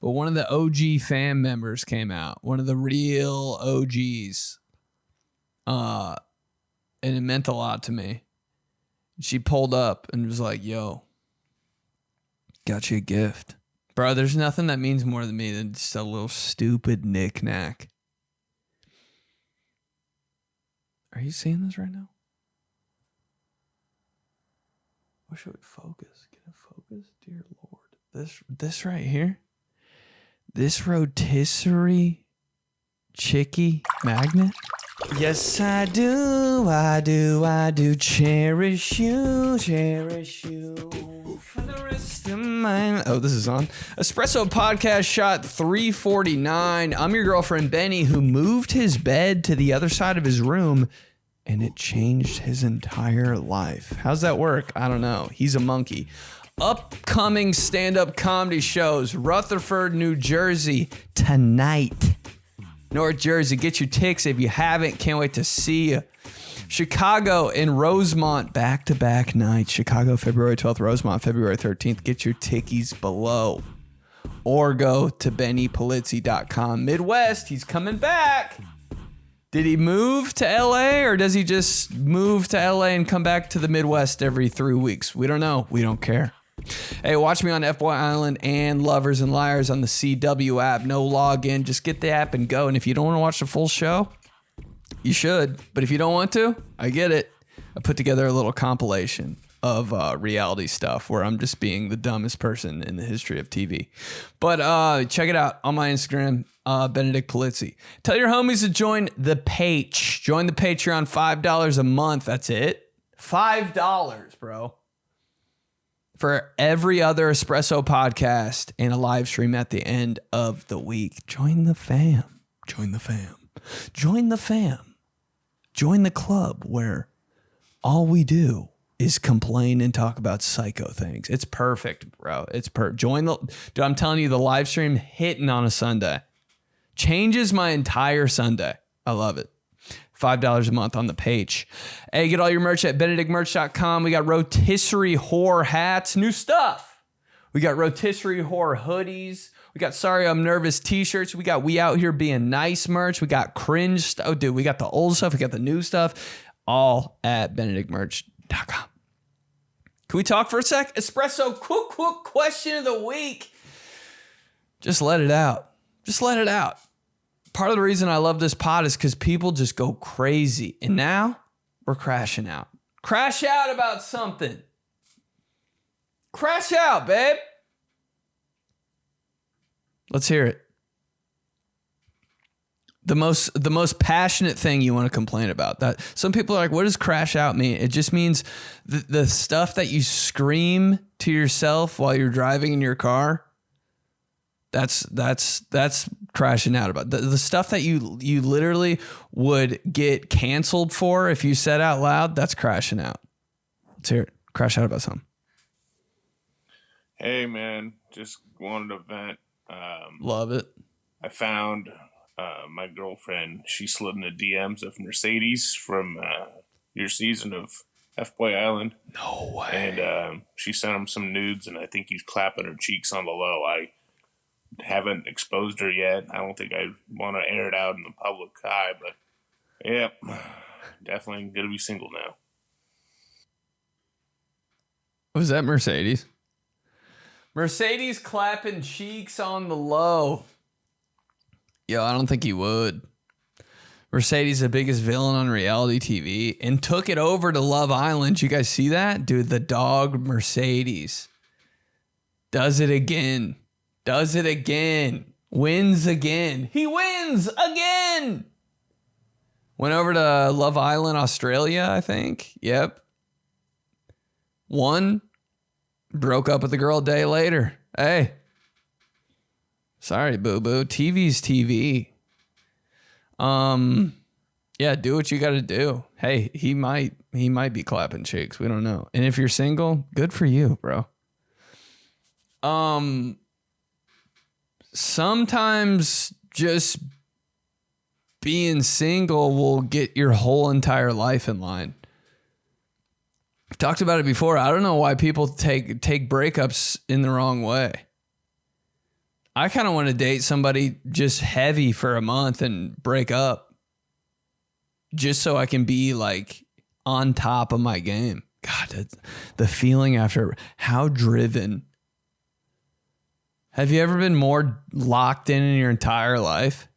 but one of the OG fan members came out. One of the real OGs. And it meant a lot to me. She pulled up and was like, yo, got you a gift. Bro, there's nothing that means more to me than just a little stupid knick-knack. Are you seeing this right now? Wish it would focus. Can it focus? Dear Lord. This right here. This rotisserie chicky magnet. Yes, I do. I do. Cherish you for the rest of mine. Oh, this is on. Espresso podcast shot 349. I'm your girlfriend, Benny, who moved his bed to the other side of his room, and it changed his entire life. How's that work? I don't know. He's a monkey. Upcoming stand-up comedy shows. Rutherford, New Jersey, tonight. North Jersey, get your tickets if you haven't. Can't wait to see you. Chicago and Rosemont, back-to-back nights. Chicago, February 12th. Rosemont, February 13th. Get your tickies below. Or go to bennypolizzi.com. Midwest, he's coming back. Did he move to LA or does he just move to LA and come back to the Midwest every 3 weeks? We don't know. We don't care. Hey, watch me on FY Island and Lovers and Liars on the CW app. No login. Just get the app and go. And if you don't want to watch the full show, you should. But if you don't want to, I get it. I put together a little compilation of reality stuff where I'm just being the dumbest person in the history of TV. But check it out on my Instagram, Benedict Polizzi. Tell your homies to join the page. Join the Patreon, $5 a month. That's it. $5, bro. For every other Espresso podcast and a live stream at the end of the week. Join the fam. Join the fam. Join the fam. Join the club where all we do is complain and talk about psycho things. It's perfect, bro. It's join the, dude, I'm telling you, the live stream hitting on a Sunday changes my entire Sunday. I love it. $5 a month on the page. Hey, get all your merch at benedictmerch.com. We got rotisserie whore hats, new stuff. We got rotisserie whore hoodies. We got Sorry I'm Nervous t-shirts. We got We Out Here Being Nice merch. We got cringe stuff. Oh, dude, we got the old stuff. We got the new stuff. All at benedictmerch.com. Can we talk for a sec? Espresso, quick question of the week. Just let it out. Just let it out. Part of the reason I love this pod is because people just go crazy. And now we're crashing out. Crash out about something. Crash out, babe. Let's hear it. The most passionate thing you want to complain about. That some people are like, what does crash out mean? It just means the stuff that you scream to yourself while you're driving in your car. That's crashing out about. The stuff that you literally would get canceled for if you said out loud, that's crashing out. Let's hear it. Crash out about something. Hey man, just wanted to vent. Love it. I found my girlfriend. She slid in the DMs of Mercedes from your season of F-Boy Island. No way. And she sent him some nudes, and I think he's clapping her cheeks on the low. I haven't exposed her yet. I don't think I want to air it out in the public eye, but yeah, definitely going to be single now. Was that Mercedes? Mercedes clapping cheeks on the low. Yo, I don't think he would. Mercedes, the biggest villain on reality TV, and took it over to Love Island. You guys see that? Dude, the dog Mercedes does it again. Does it again. Wins again. He wins again. Went over to Love Island, Australia, I think. Yep. Won. Broke up with the girl a day later. Hey. Sorry, boo-boo. TV's TV. Yeah, do what you got to do. Hey, he might be clapping cheeks. We don't know. And if you're single, good for you, bro. Sometimes just being single will get your whole entire life in line. I've talked about it before. I don't know why people take breakups in the wrong way. I kind of want to date somebody just heavy for a month and break up just so I can be like on top of my game. God, the feeling after how driven. Have you ever been more locked in your entire life?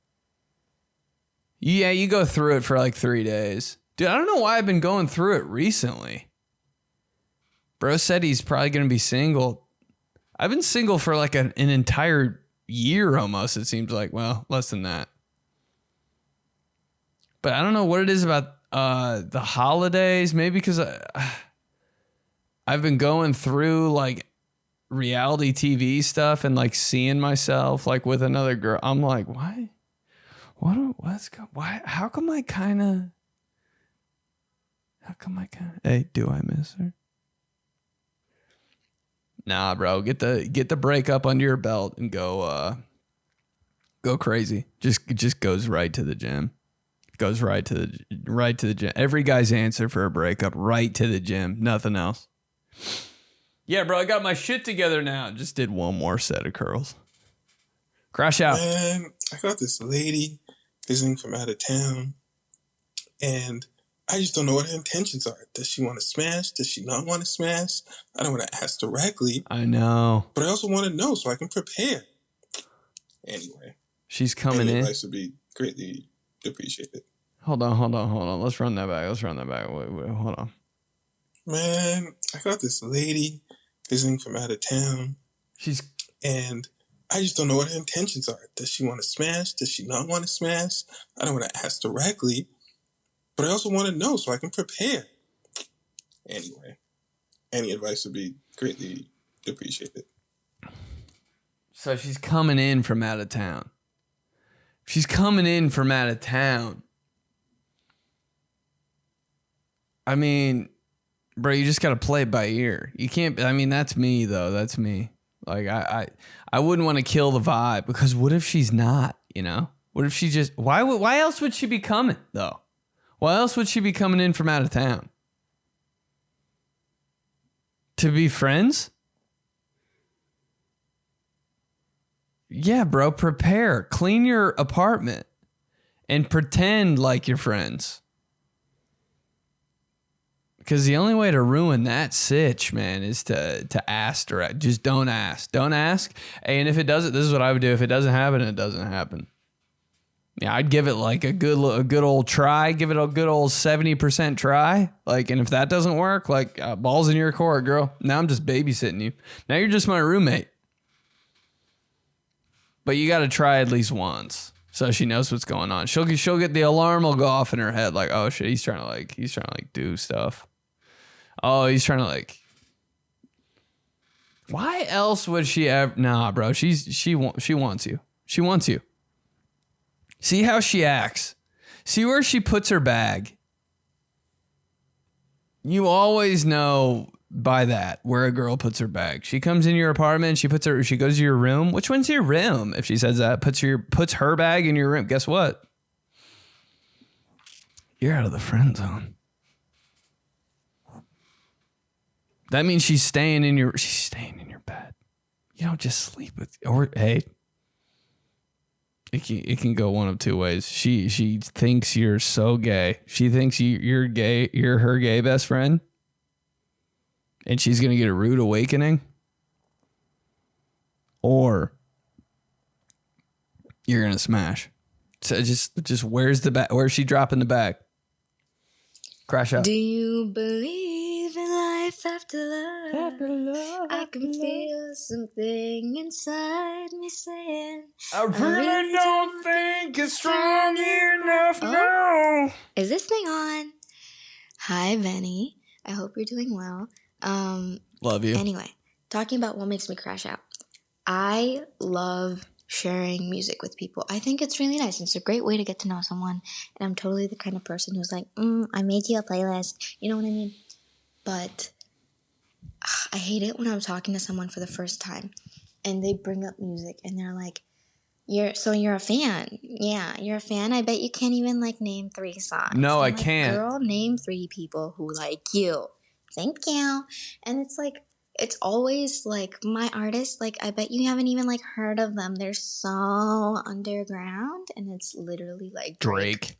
Yeah, you go through it for like 3 days. Dude, I don't know why I've been going through it recently. Bro said he's probably going to be single. I've been single for like an entire year almost, it seems like. Well, less than that. But I don't know what it is about the holidays. Maybe because I've been going through like reality TV stuff and like seeing myself like with another girl. I'm like, why? Why? How come I kind of... Hey, do I miss her? Nah, bro. Get the breakup under your belt and go crazy. Just goes right to the gym. Goes right to the gym. Every guy's answer for a breakup, right to the gym. Nothing else. Yeah, bro. I got my shit together now. Just did one more set of curls. Crash out. Man, I got this lady visiting from out of town, and I just don't know what her intentions are. Does she want to smash? Does she not want to smash? I don't want to ask directly. I know. But I also want to know so I can prepare. Anyway. She's coming in. Advice would be greatly appreciated. Hold on. Let's run that back. Wait, hold on. Man, I got this lady visiting from out of town. And I just don't know what her intentions are. Does she want to smash? Does she not want to smash? I don't want to ask directly. But I also want to know so I can prepare. Anyway, any advice would be greatly appreciated. So she's coming in from out of town. I mean, bro, you just got to play it by ear. You can't, I mean, that's me though. That's me. Like I wouldn't want to kill the vibe because what if she's not, you know? What if she just, why else would she be coming though? Why else would she be coming in from out of town? To be friends? Yeah, bro, prepare. Clean your apartment and pretend like you're friends. Because the only way to ruin that sitch, man, is to ask direct. Just don't ask. Don't ask. And if it doesn't, this is what I would do. If it doesn't happen, it doesn't happen. Yeah, I'd give it like a good old try. Give it a good old 70% try. Like, and if that doesn't work, like balls in your court, girl. Now I'm just babysitting you. Now you're just my roommate. But you got to try at least once so she knows what's going on. She'll get the alarm will go off in her head like, oh shit, he's trying to do stuff. Oh, he's trying to like. Why else would she ever? Nah, bro. She wants you. She wants you. See how she acts. See where she puts her bag. You always know by that where a girl puts her bag. She comes in your apartment. She goes to your room. Which one's your room? If she says that, puts her bag in your room. Guess what? You're out of the friend zone. That means she's staying in your bed. You don't just sleep with, or hey. It can go one of two ways. She thinks you're so gay. She thinks you're gay. You're her gay best friend. And she's going to get a rude awakening. Or you're going to smash. So just where's the bag? Where's she dropping the bag? Crash out. Do you believe in life after love? After love. I can feel something inside me saying, I really don't think it's strong enough now. Is this thing on? Hi, Benny. I hope you're doing well. Love you. Anyway, talking about what makes me crash out. I love sharing music with people. I think it's really nice. It's a great way to get to know someone. And I'm totally the kind of person who's like, I made you a playlist. You know what I mean? But I hate it when I'm talking to someone for the first time and they bring up music and they're like, you're a fan. Yeah, you're a fan. I bet you can't even like name 3 songs. No, I like, can't. Girl, name 3 people who like you. Thank you. And it's like, it's always like my artists, like I bet you haven't even like heard of them. They're so underground and it's literally like Drake.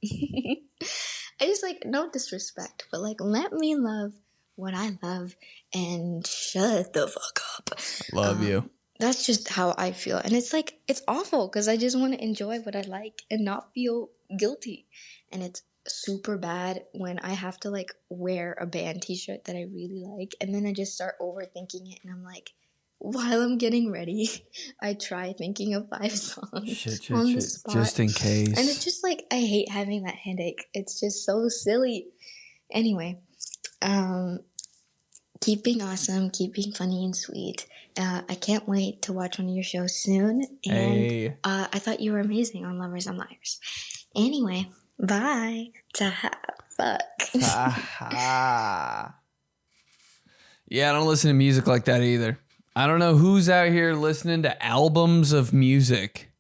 I just like, no disrespect, but like let me love what I love and shut the fuck up. Love you. That's just how I feel. And it's like, it's awful because I just want to enjoy what I like and not feel guilty. And it's super bad when I have to like wear a band t-shirt that I really like. And then I just start overthinking it. And I'm like, while I'm getting ready, I try thinking of 5 songs on the spot. Just in case. And it's just like, I hate having that headache. It's just so silly. Anyway, keep being awesome, keep being funny and sweet. I can't wait to watch one of your shows soon. And I thought you were amazing on Lovers and Liars. Anyway, bye. Fuck. Yeah, I don't listen to music like that either. I don't know who's out here listening to albums of music.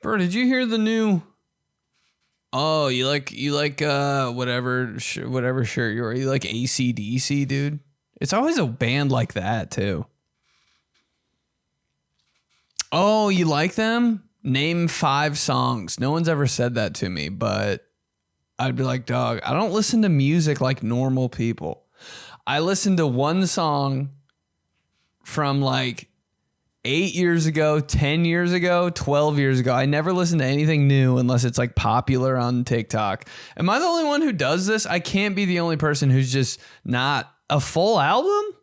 Bro, did you hear the new... Oh, you like whatever shirt you're wearing. You like AC/DC, dude? It's always a band like that, too. Oh, you like them? Name 5 songs. No one's ever said that to me, but I'd be like, dog, I don't listen to music like normal people. I listened to one song from like 8 years ago, 10 years ago, 12 years ago. I never listen to anything new unless it's like popular on TikTok. Am I the only one who does this? I can't be the only person who's just not a full album.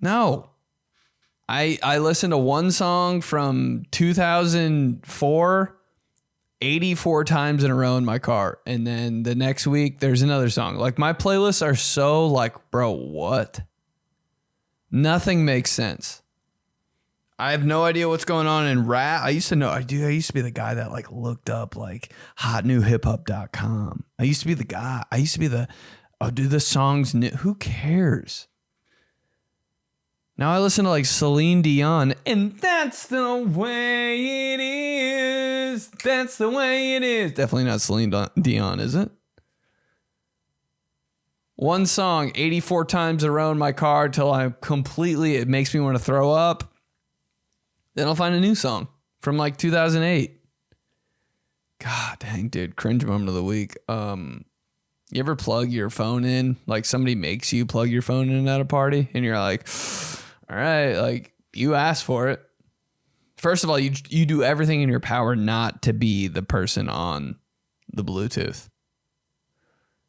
No. I listened to one song from 2004 84 times in a row in my car. And then the next week there's another song. Like my playlists are so like, bro, what? Nothing makes sense. I have no idea what's going on in rap. I used to be the guy that like looked up like hotnewhiphop.com. I used to be the guy. I used to be do the songs new? Who cares? Now I listen to like Celine Dion, and that's the way it is. That's the way it is. Definitely not Celine Dion, is it? One song 84 times in a row in my car till it makes me want to throw up. Then I'll find a new song from like 2008. God dang, dude. Cringe moment of the week. You ever plug your phone in? Like somebody makes you plug your phone in at a party and you're like, all right, like you asked for it. First of all, you do everything in your power not to be the person on the Bluetooth.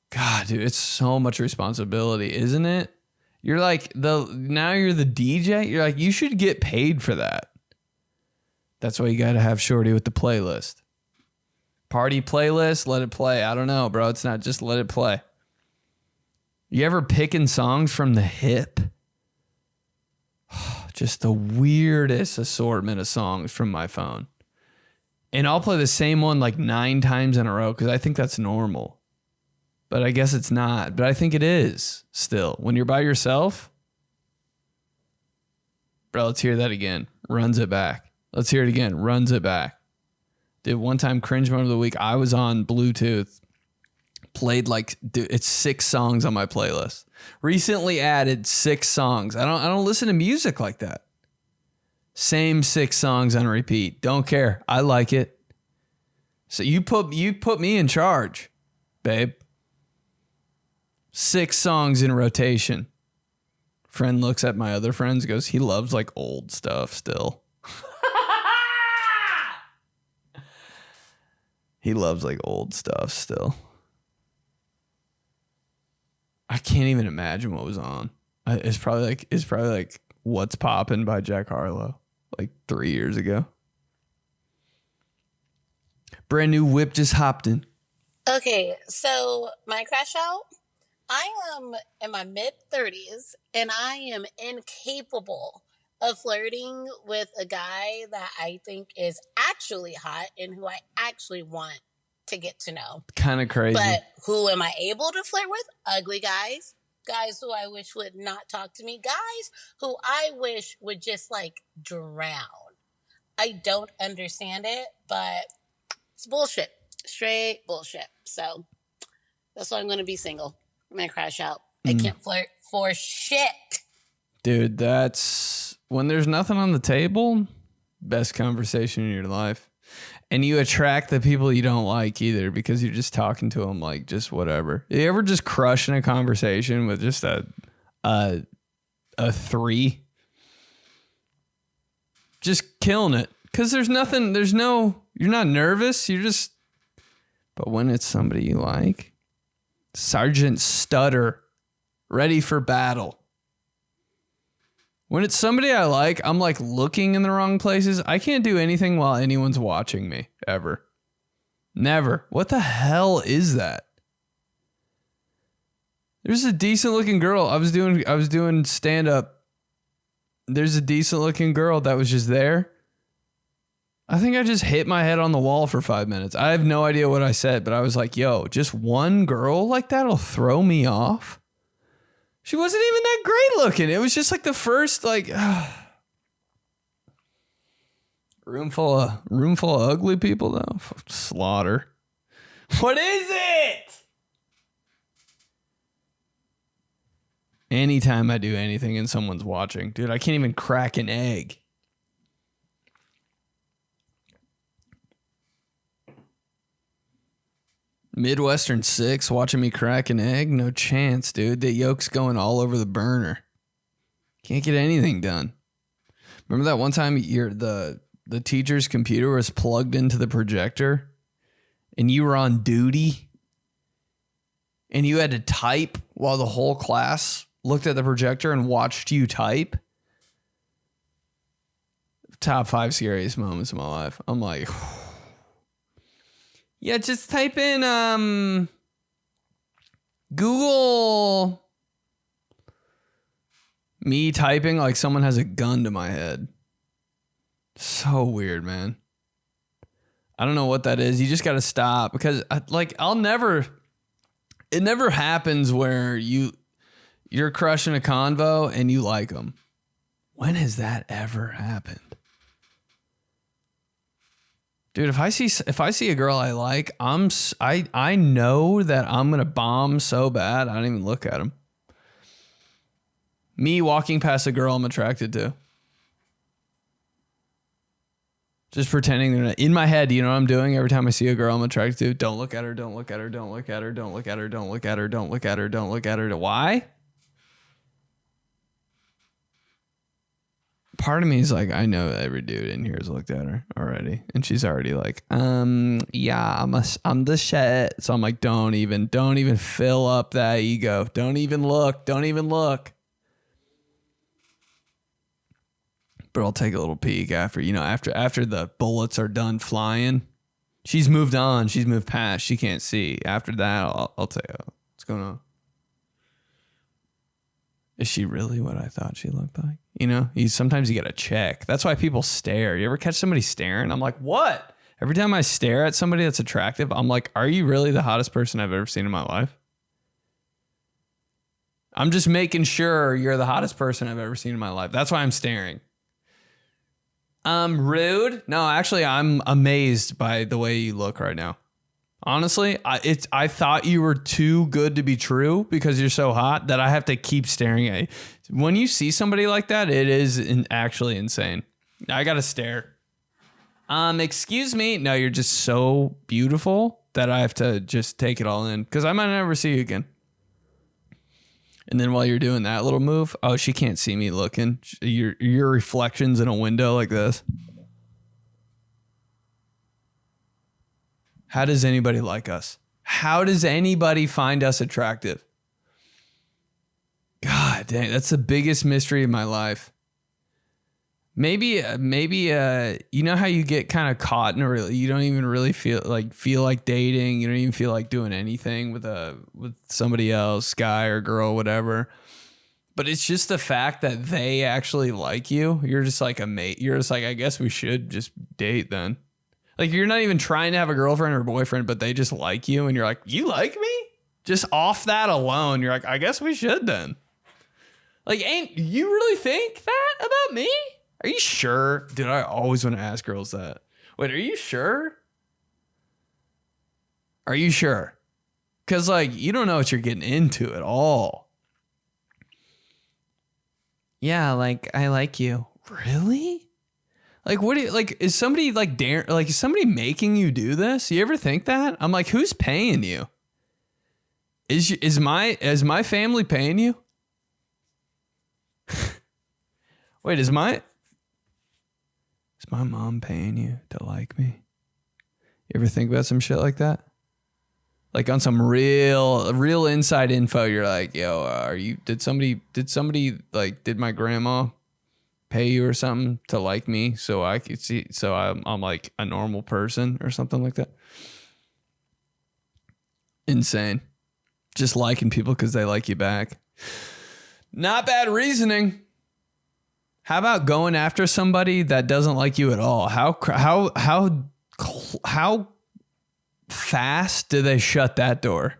God, dude, it's so much responsibility, isn't it? You're like now you're the DJ. You're like, you should get paid for that. That's why you got to have Shorty with the playlist. Party playlist, let it play. I don't know, bro. It's not just let it play. You ever picking songs from the hip? Just the weirdest assortment of songs from my phone. And I'll play the same one like 9 times in a row because I think that's normal. But I guess it's not. But I think it is still. When you're by yourself. Bro, let's hear that again. Runs it back. Let's hear it again. Runs it back. Dude, one time, cringe moment of the week, I was on Bluetooth. Played like, dude, it's 6 songs on my playlist. Recently added 6 songs. I don't listen to music like that. Same 6 songs on repeat. Don't care. I like it. So you put me in charge, babe. 6 songs in rotation. Friend looks at my other friends, goes, he loves like old stuff still. He loves like old stuff still. I can't even imagine what was on. It's probably like What's Poppin' by Jack Harlow, like 3 years ago. Brand new whip just hopped in. Okay, so my crash out. I am in my mid-30s and I am incapable of flirting with a guy that I think is actually hot and who I actually want to get to know. Kind of crazy. But who am I able to flirt with? Ugly guys. Guys who I wish would not talk to me. Guys who I wish would just like drown. I don't understand it, but it's bullshit. Straight bullshit. So that's why I'm going to be single. I'm gonna crash out. I can't flirt for shit. Dude, that's when there's nothing on the table, best conversation in your life. And you attract the people you don't like either because you're just talking to them like just whatever. You ever just crushing a conversation with just a 3? Just killing it. Because you're not nervous. But when it's somebody you like, Sergeant Stutter, ready for battle. When it's somebody I like, I'm like looking in the wrong places. I can't do anything while anyone's watching me, ever. Never. What the hell is that? There's a decent looking girl. I was doing stand up. There's a decent looking girl that was just there. I think I just hit my head on the wall for 5 minutes. I have no idea what I said, but I was like, yo, just one girl like that'll throw me off. She wasn't even that great looking. It was just like the first room full of ugly people though. Slaughter. What is it? Anytime I do anything and someone's watching, dude, I can't even crack an egg. Midwestern 6 watching me crack an egg? No chance, dude. The yolk's going all over the burner. Can't get anything done. Remember that one time the teacher's computer was plugged into the projector and you were on duty and you had to type while the whole class looked at the projector and watched you type? Top 5 scariest moments of my life. I'm like... Yeah, just type in Google me typing like someone has a gun to my head. So weird, man. I don't know what that is. You just got to stop because it never happens where you're crushing a convo and you like them. When has that ever happened? Dude, if I see a girl I like, I know that I'm gonna bomb so bad I don't even look at them. Me walking past a girl I'm attracted to, just pretending they're not in my head. You know what I'm doing every time I see a girl I'm attracted to? Don't look at her. Don't look at her. Don't look at her. Don't look at her. Don't look at her. Don't look at her. Don't look at her. Why? Part of me is like, I know every dude in here has looked at her already. And she's already like, yeah, I'm the shit. So I'm like, don't even fill up that ego. Don't even look. But I'll take a little peek after the bullets are done flying. She's moved on. She's moved past. She can't see. After that, I'll tell you what's going on. Is she really what I thought she looked like? You know, sometimes you got to check. That's why people stare. You ever catch somebody staring? I'm like, what? Every time I stare at somebody that's attractive, I'm like, are you really the hottest person I've ever seen in my life? I'm just making sure you're the hottest person I've ever seen in my life. That's why I'm staring. Rude? No, actually, I'm amazed by the way you look right now. Honestly, I thought you were too good to be true because you're so hot that I have to keep staring at you. When you see somebody like that, it is actually insane. I got to stare. Excuse me. No, you're just so beautiful that I have to just take it all in because I might never see you again. And then while you're doing that little move, oh, she can't see me looking. Your reflections in a window like this. How does anybody like us? How does anybody find us attractive? God dang, that's the biggest mystery of my life. Maybe, you know how you get kind of caught in you don't even really feel like dating. You don't even feel like doing anything with somebody else, guy or girl, whatever. But it's just the fact that they actually like you. You're just like a mate. You're just like, I guess we should just date then. Like you're not even trying to have a girlfriend or boyfriend, but they just like you. And you're like, you like me? Just off that alone, you're like, I guess we should then. Like, you really think that about me? Are you sure? Dude, I always want to ask girls that. Wait, are you sure? Are you sure? Because, like, you don't know what you're getting into at all. Yeah, like, I like you. Really? Like, what do you, like, is somebody, like, is somebody making you do this? You ever think that? I'm like, who's paying you? Is my family paying you? Wait, is my mom paying you to like me? You ever think about some shit like that? Like on some real inside info, you're like, yo, did my grandma pay you or something to like me so I could see, so I'm like a normal person or something like that? Insane. Just liking people because they like you back. Not bad reasoning. How about going after somebody that doesn't like you at all? How fast do they shut that door?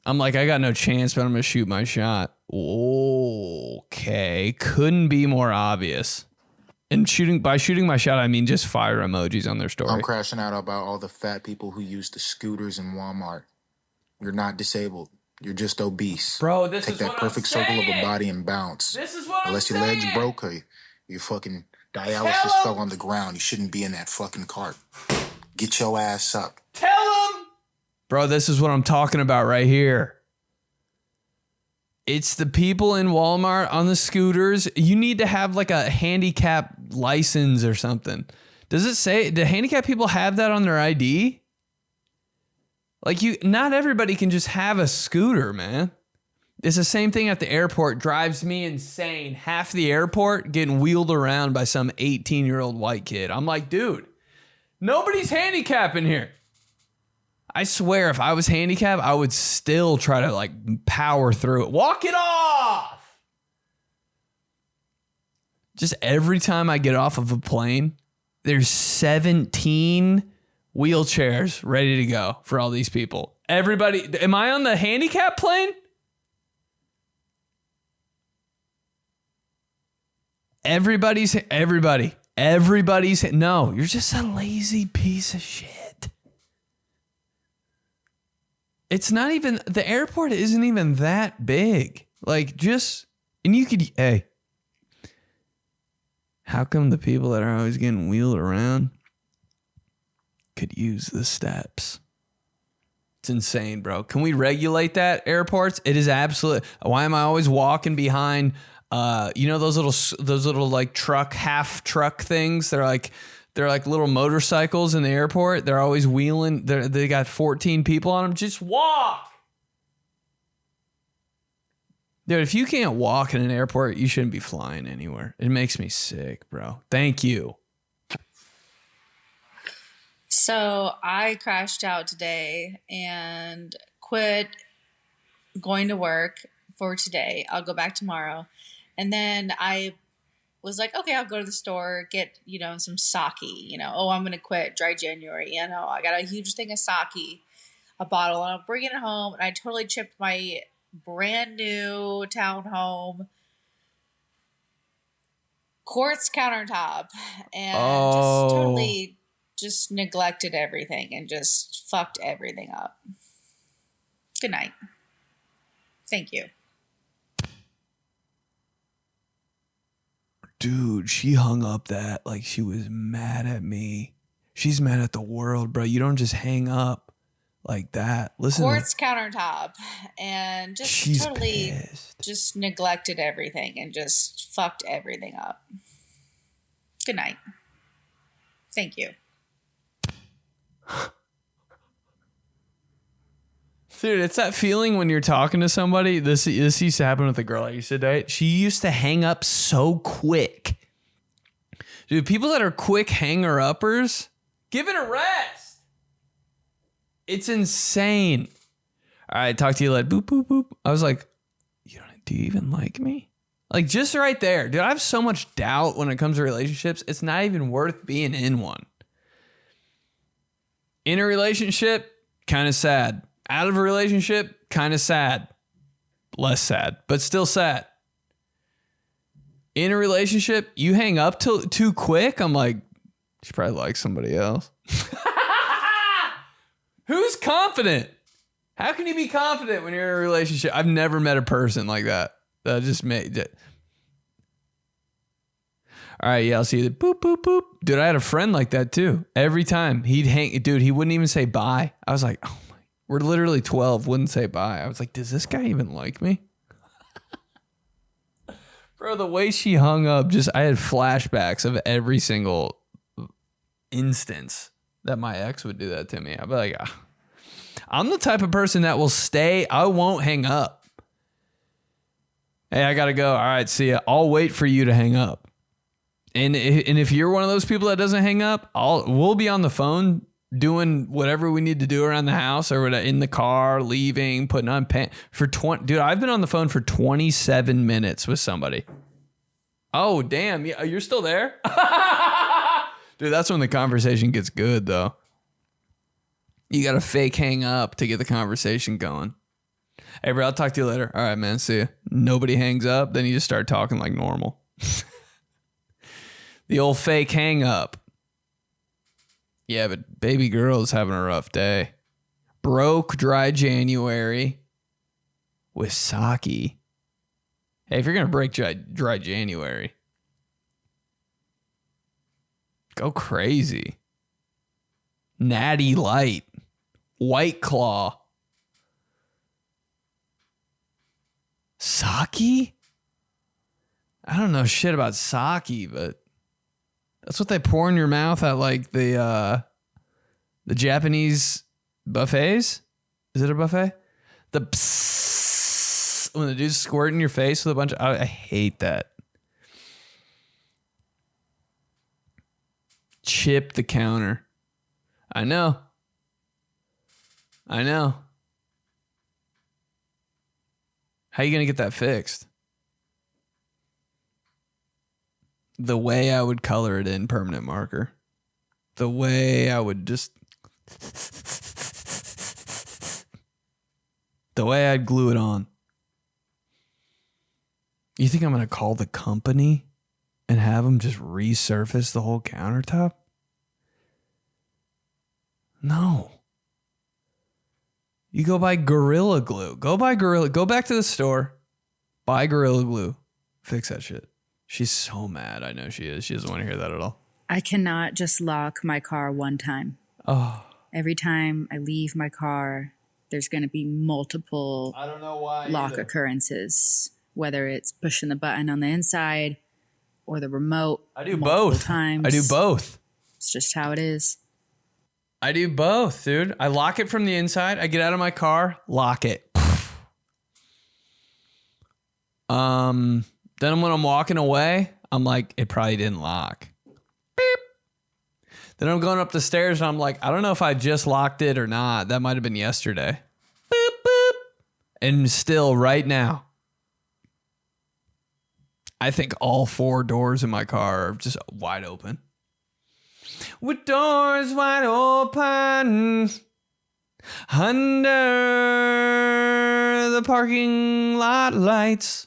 I'm like, I got no chance, but I'm going to shoot my shot. Okay. Couldn't be more obvious. And by shooting my shot, I mean just fire emojis on their story. I'm crashing out about all the fat people who use the scooters in Walmart. You're not disabled. You're just obese. Bro, this Take is that what perfect I'm circle of saying. a body and bounce. This is what Unless I'm your saying. legs broke or your fucking dialysis fell on the ground, you shouldn't be in that fucking cart. Get your ass up. Tell them. Bro, this is what I'm talking about right here. It's the people in Walmart on the scooters. You need to have like a handicap license or something. Does it say, do handicap people have that on their ID? Like not everybody can just have a scooter, man. It's the same thing at the airport. Drives me insane. Half the airport getting wheeled around by some 18-year-old white kid. I'm like, dude, nobody's handicapping here. I swear, if I was handicapped, I would still try to like power through it. Walk it off. Just every time I get off of a plane, there's 17 wheelchairs ready to go for all these people. Everybody, am I on the handicap plane? Everybody's, no, you're just a lazy piece of shit. It's not even, the airport isn't even that big. Like just, and you could, hey, how come the people that are always getting wheeled around could use the steps? It's insane, bro. Can we regulate that, airports? It is absolute. Why am I always walking behind, those little like half truck things? They're like little motorcycles in the airport. They're always wheeling. They got 14 people on them. Just walk. Dude, if you can't walk in an airport, you shouldn't be flying anywhere. It makes me sick, bro. Thank you. So I crashed out today and quit going to work for today. I'll go back tomorrow. And then I was like, okay, I'll go to the store, get, some sake, I'm going to quit dry January. I got a huge thing of sake, a bottle, and I'm bringing it home. And I totally chipped my brand new townhome quartz countertop and just totally just neglected everything and just fucked everything up. Good night. Thank you. Dude, she hung up that like she was mad at me. She's mad at the world, bro. You don't just hang up like that. Listen. Quartz countertop and just she's totally pissed. Just neglected everything and just fucked everything up. Good night. Thank you. Dude, it's that feeling when you're talking to somebody. This used to happen with a girl I used to date. She used to hang up so quick. Dude, people that are quick hanger-uppers, give it a rest. It's insane. All right, talk to you later. Boop, boop, boop. I was like, do you even like me? Like, just right there. Dude, I have so much doubt when it comes to relationships. It's not even worth being in one. In a relationship, kind of sad. Out of a relationship, kind of sad. Less sad, but still sad. In a relationship, you hang up too quick. I'm like, she probably likes somebody else. Who's confident? How can you be confident when you're in a relationship? I've never met a person like that. That just made it. All right, yeah, I'll see you. Boop, boop, boop. Dude, I had a friend like that too. Every time he'd hang, dude, he wouldn't even say bye. I was like, oh my, we're literally 12, wouldn't say bye. I was like, does this guy even like me? Bro, the way she hung up, I had flashbacks of every single instance that my ex would do that to me. I'd be like, I'm the type of person that will stay. I won't hang up. Hey, I got to go. All right, see ya. I'll wait for you to hang up. And if you're one of those people that doesn't hang up, we'll be on the phone doing whatever we need to do around the house or in the car, leaving, putting on pants for 20. Dude, I've been on the phone for 27 minutes with somebody. Oh, damn. You're still there? Dude, that's when the conversation gets good, though. You got to fake hang up to get the conversation going. Hey, bro, I'll talk to you later. All right, man. See ya. Nobody hangs up. Then you just start talking like normal. The old fake hang up. Yeah, but baby girl is having a rough day. Broke dry January with sake. Hey, if you're going to break dry January, go crazy. Natty Light. White Claw. Sake? I don't know shit about sake, but that's what they pour in your mouth at like the Japanese buffets. Is it a buffet? The psst, when the dude's squirting your face with a bunch of... I hate that. Chip the counter. I know. How you going to get that fixed? The way I would color it in permanent marker. The way I would just... The way I'd glue it on. You think I'm going to call the company and have them just resurface the whole countertop? No. You go buy Gorilla Glue. Go back to the store. Buy Gorilla Glue. Fix that shit. She's so mad. I know she is. She doesn't want to hear that at all. I cannot just lock my car one time. Oh. Every time I leave my car, there's going to be multiple lock occurrences, whether it's pushing the button on the inside or the remote. I do both. Times. I do both. It's just how it is. I do both, dude. I lock it from the inside. I get out of my car, lock it. Then when I'm walking away, I'm like, it probably didn't lock. Beep. Then I'm going up the stairs and I'm like, I don't know if I just locked it or not. That might have been yesterday. Boop, boop. And still right now, I think all 4 doors in my car are just wide open. With doors wide open under the parking lot lights.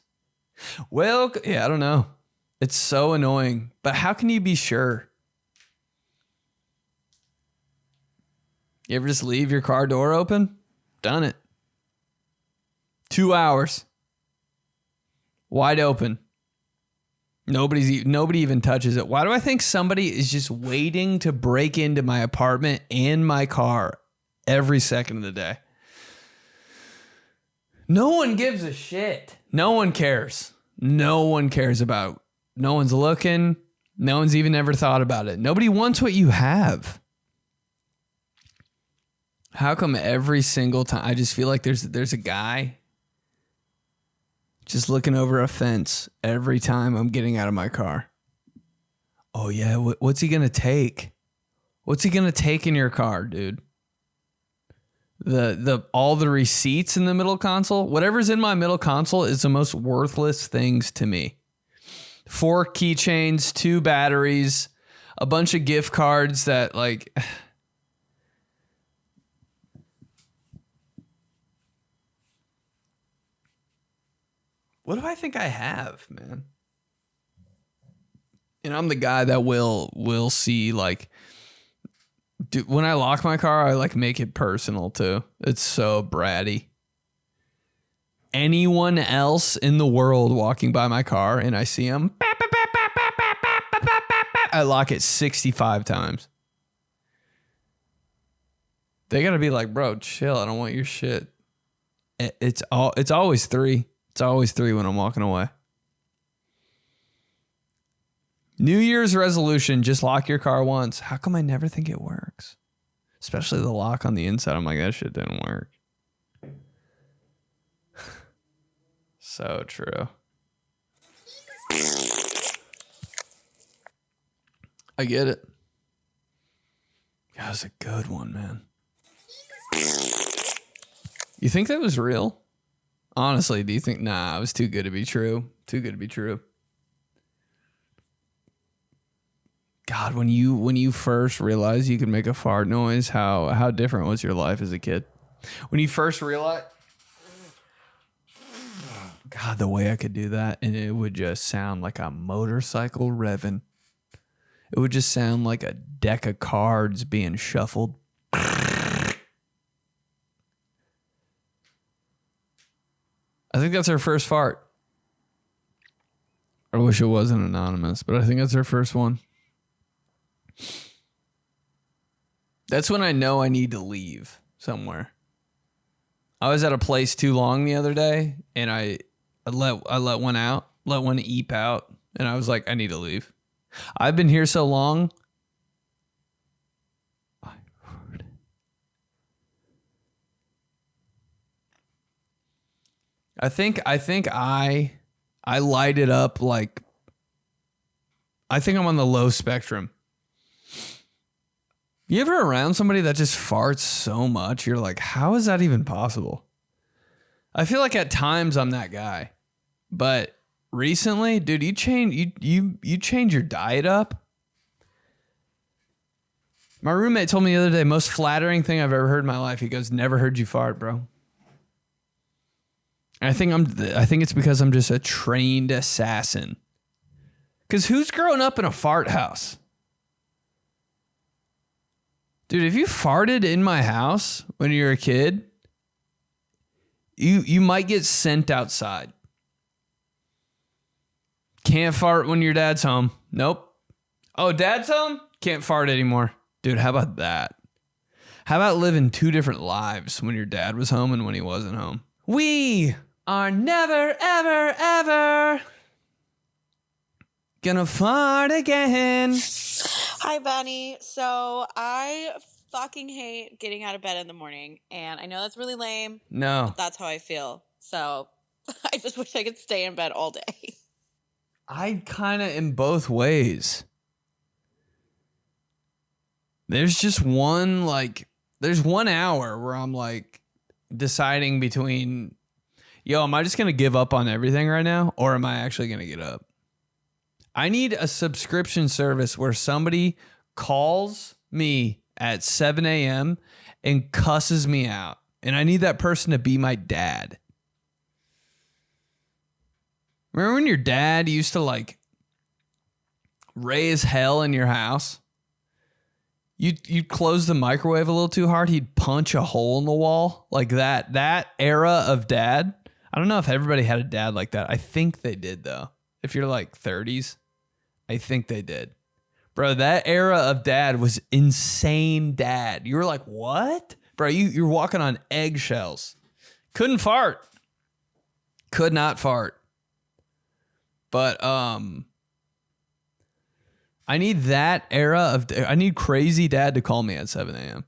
Well, yeah, I don't know. It's so annoying. But how can you be sure? You ever just leave your car door open? Done it. 2 hours. Wide open. Nobody even touches it. Why do I think somebody is just waiting to break into my apartment and my car every second of the day? No one gives a shit. No one cares. No one cares about. No one's looking. No one's even ever thought about it. Nobody wants what you have. How come every single time I just feel like there's a guy just looking over a fence every time I'm getting out of my car? Oh yeah, what's he gonna take? What's he gonna take in your car, dude? All the receipts in the middle console, whatever's in my middle console is the most worthless things to me. 4 keychains, 2 batteries, a bunch of gift cards that like. What do I think I have, man? I'm the guy that will see like Dude, when I lock my car, I like make it personal too. It's so bratty. Anyone else in the world walking by my car and I see them, I lock it 65 times. They gotta be like, bro, chill. I don't want your shit. It's always 3. It's always 3 when I'm walking away. New Year's resolution, just lock your car once. How come I never think it works? Especially the lock on the inside. I'm like, that shit didn't work. So true. I get it. That was a good one, man. You think that was real? Honestly, do you think, nah, it was too good to be true? Too good to be true. God, when you first realized you could make a fart noise, how different was your life as a kid? When you first realized, God, the way I could do that, and it would just sound like a motorcycle revving. It would just sound like a deck of cards being shuffled. I think that's our first fart. I wish it wasn't anonymous, but I think that's our first one. That's when I know I need to leave somewhere. I was at a place too long the other day, and I let one out, let one eep out, and I was like, I need to leave. I've been here so long. I think I light it up like, I think I'm on the low spectrum. You ever around somebody that just farts so much, you're like, how is that even possible? I feel like at times I'm that guy. But recently, dude, you change your diet up. My roommate told me the other day, most flattering thing I've ever heard in my life. He goes, never heard you fart, bro. And I think it's because I'm just a trained assassin. Because who's growing up in a fart house? Dude, if you farted in my house when you were a kid, you might get sent outside. Can't fart when your dad's home. Nope. Oh, dad's home? Can't fart anymore. Dude, how about that? How about living 2 different lives when your dad was home and when he wasn't home? We are never, ever, ever gonna fart again. Hi, Benny. So I fucking hate getting out of bed in the morning, and I know that's really lame. No. But that's how I feel. So I just wish I could stay in bed all day. I kind of in both ways. There's just there's 1 hour where I'm like deciding between, yo, am I just going to give up on everything right now? Or am I actually going to get up? I need a subscription service where somebody calls me at 7 a.m. and cusses me out. And I need that person to be my dad. Remember when your dad used to like raise hell in your house? You'd close the microwave a little too hard. He'd punch a hole in the wall like that. That era of dad. I don't know if everybody had a dad like that. I think they did, though. If you're like 30s, I think they did. Bro, that era of dad was insane dad. You were like, what? Bro, you're walking on eggshells. Couldn't fart. Could not fart. But I need that era of... I need crazy dad to call me at 7 a.m.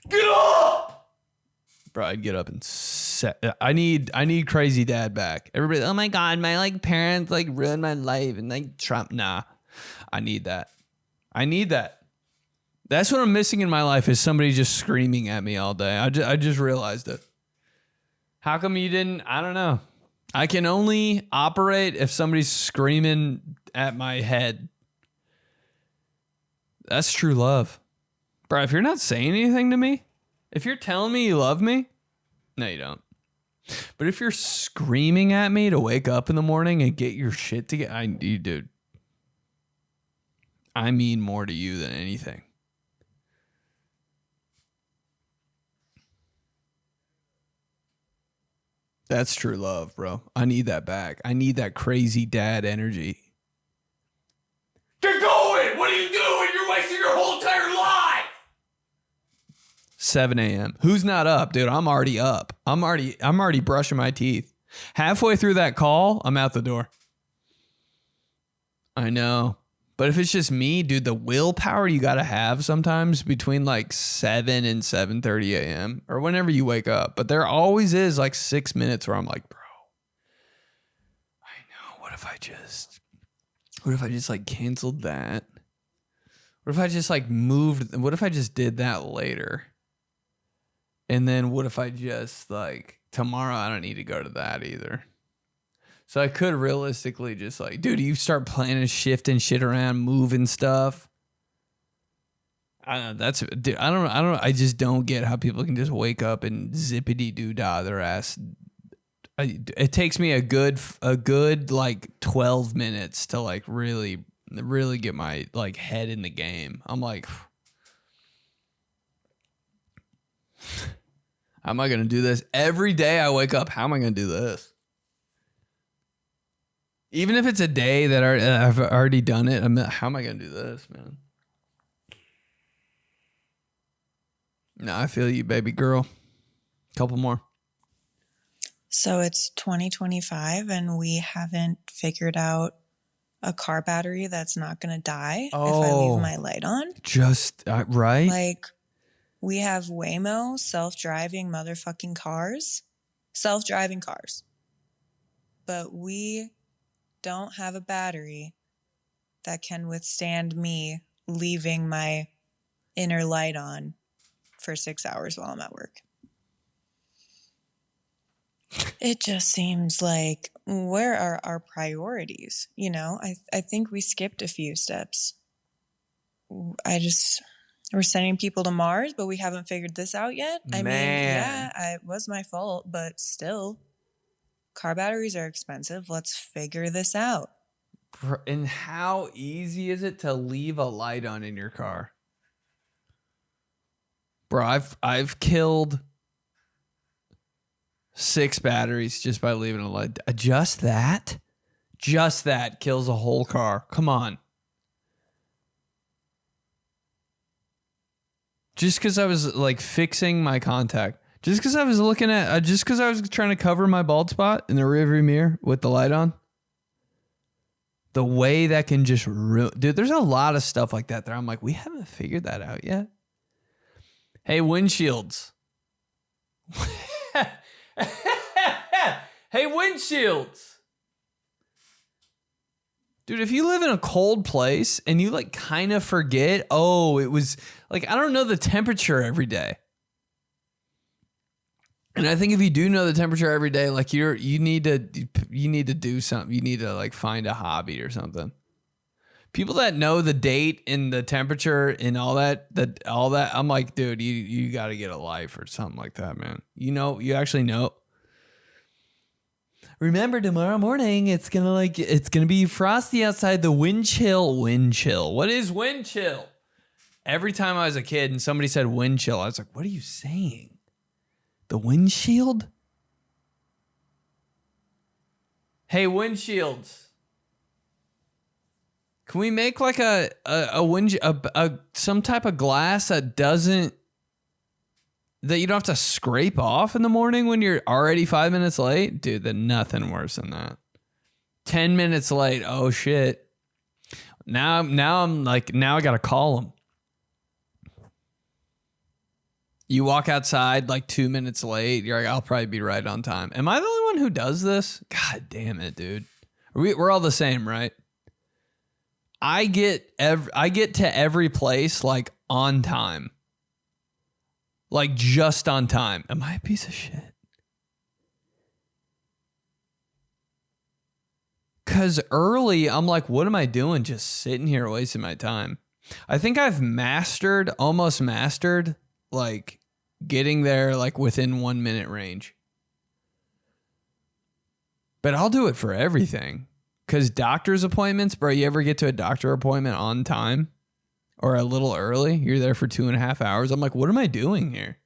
Get up! Bro, I'd get up and I need crazy dad back. Everybody, oh my God, my like parents like ruined my life and like Trump. Nah, I need that. I need that. That's what I'm missing in my life is somebody just screaming at me all day. I just realized it. How come you didn't? I don't know. I can only operate if somebody's screaming at my head. That's true love. Bro, if you're not saying anything to me, if you're telling me you love me, no, you don't. But if you're screaming at me to wake up in the morning and get your shit together, dude, I mean more to you than anything. That's true love, bro. I need that back. I need that crazy dad energy. Get going! What are you doing? You're wasting your whole entire life! 7 a.m. Who's not up, dude? I'm already up. I'm already brushing my teeth. Halfway through that call, I'm out the door. I know. But if it's just me, dude, the willpower you got to have sometimes between like 7 and 7:30 a.m. or whenever you wake up. But there always is like 6 minutes where I'm like, bro, I know. What if I just like canceled that? What if I just like moved? What if I just did that later? And then what if I just like tomorrow I don't need to go to that either. So I could realistically just like, dude, you start planning, shifting shit around, moving stuff. I don't know. Dude, I don't know. I just don't get how people can just wake up and zippity doo dah their ass. It takes me a good like 12 minutes to like really get my like head in the game. I'm like, how am I going to do this? Every day I wake up, how am I going to do this? Even if it's a day that I've already done it, how am I going to do this, man? No, I feel you, baby girl. Couple more. So it's 2025 and we haven't figured out a car battery that's not going to die if I leave my light on. Just, right? Like, we have Waymo, self-driving motherfucking cars. Self-driving cars. But we don't have a battery that can withstand me leaving my inner light on for 6 hours while I'm at work. It just seems like, where are our priorities? You know, I think we skipped a few steps. We're sending people to Mars, but we haven't figured this out yet. I mean, yeah, it was my fault, but still, car batteries are expensive. Let's figure this out. And how easy is it to leave a light on in your car? Bro, I've killed 6 batteries just by leaving a light. Just that kills a whole car. Come on. Just because I was like fixing my contact. Just because I was trying to cover my bald spot in the rearview mirror with the light on. The way that can just ruin. Dude, there's a lot of stuff like that I'm like, we haven't figured that out yet. Hey, windshields. Hey, windshields. Dude, if you live in a cold place and you like kind of forget, it was like, I don't know the temperature every day. And I think if you do know the temperature every day, like you need to do something. You need to like find a hobby or something. People that know the date and the temperature and all that, I'm like, dude, you got to get a life or something like that, man. You know, you actually know. Remember, tomorrow morning it's gonna be frosty outside. The wind chill. What is wind chill? Every time I was a kid and somebody said wind chill, I was like, what are you saying? The windshield? Hey, windshields. Can we make like some type of glass that you don't have to scrape off in the morning when you're already 5 minutes late? Dude, then nothing worse than that. 10 minutes late. Oh shit. Now I'm like, now I got to call them. You walk outside like 2 minutes late. You're like, I'll probably be right on time. Am I the only one who does this? God damn it, dude. We're all the same, right? I get to every place like on time. Like just on time. Am I a piece of shit? Because early, I'm like, what am I doing? Just sitting here wasting my time. I think I've almost mastered, like getting there like within 1 minute range. But I'll do it for everything. Because doctor's appointments, bro, you ever get to a doctor appointment on time? Or a little early, you're there for 2.5 hours. I'm like, what am I doing here?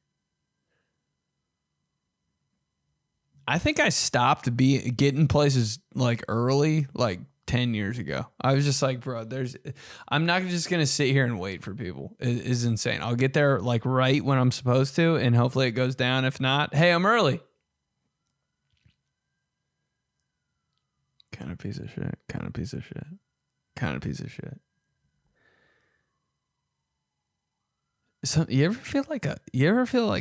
I think I stopped getting places like early, like 10 years ago. I was just like, bro, I'm not just going to sit here and wait for people. It is insane. I'll get there like right when I'm supposed to, and hopefully it goes down. If not, hey, I'm early. Kind of piece of shit. Kind of piece of shit. Kind of piece of shit. So you ever feel like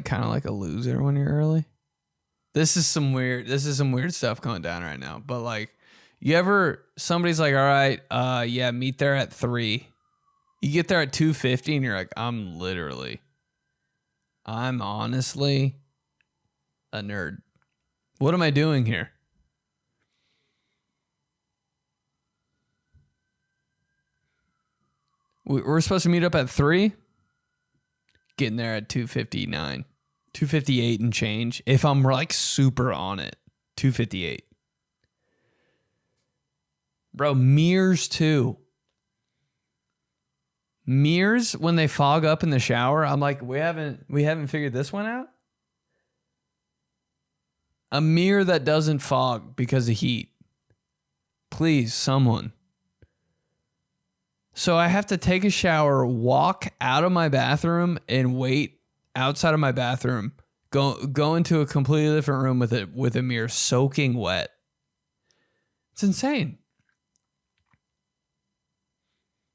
kind of like a loser when you're early? This is some weird stuff going down right now. But like, somebody's like, all right, yeah, meet there at 3. You get there at 2:50 and you're like, I'm honestly a nerd. What am I doing here? We're supposed to meet up at 3. Getting there at 2:59, 2:58 and change. If I'm like super on it, 2:58. Bro, mirrors too. Mirrors when they fog up in the shower. I'm like, we haven't figured this one out. A mirror that doesn't fog because of heat. Please, someone. So I have to take a shower, walk out of my bathroom, and wait outside of my bathroom. Go into a completely different room with a mirror soaking wet. It's insane.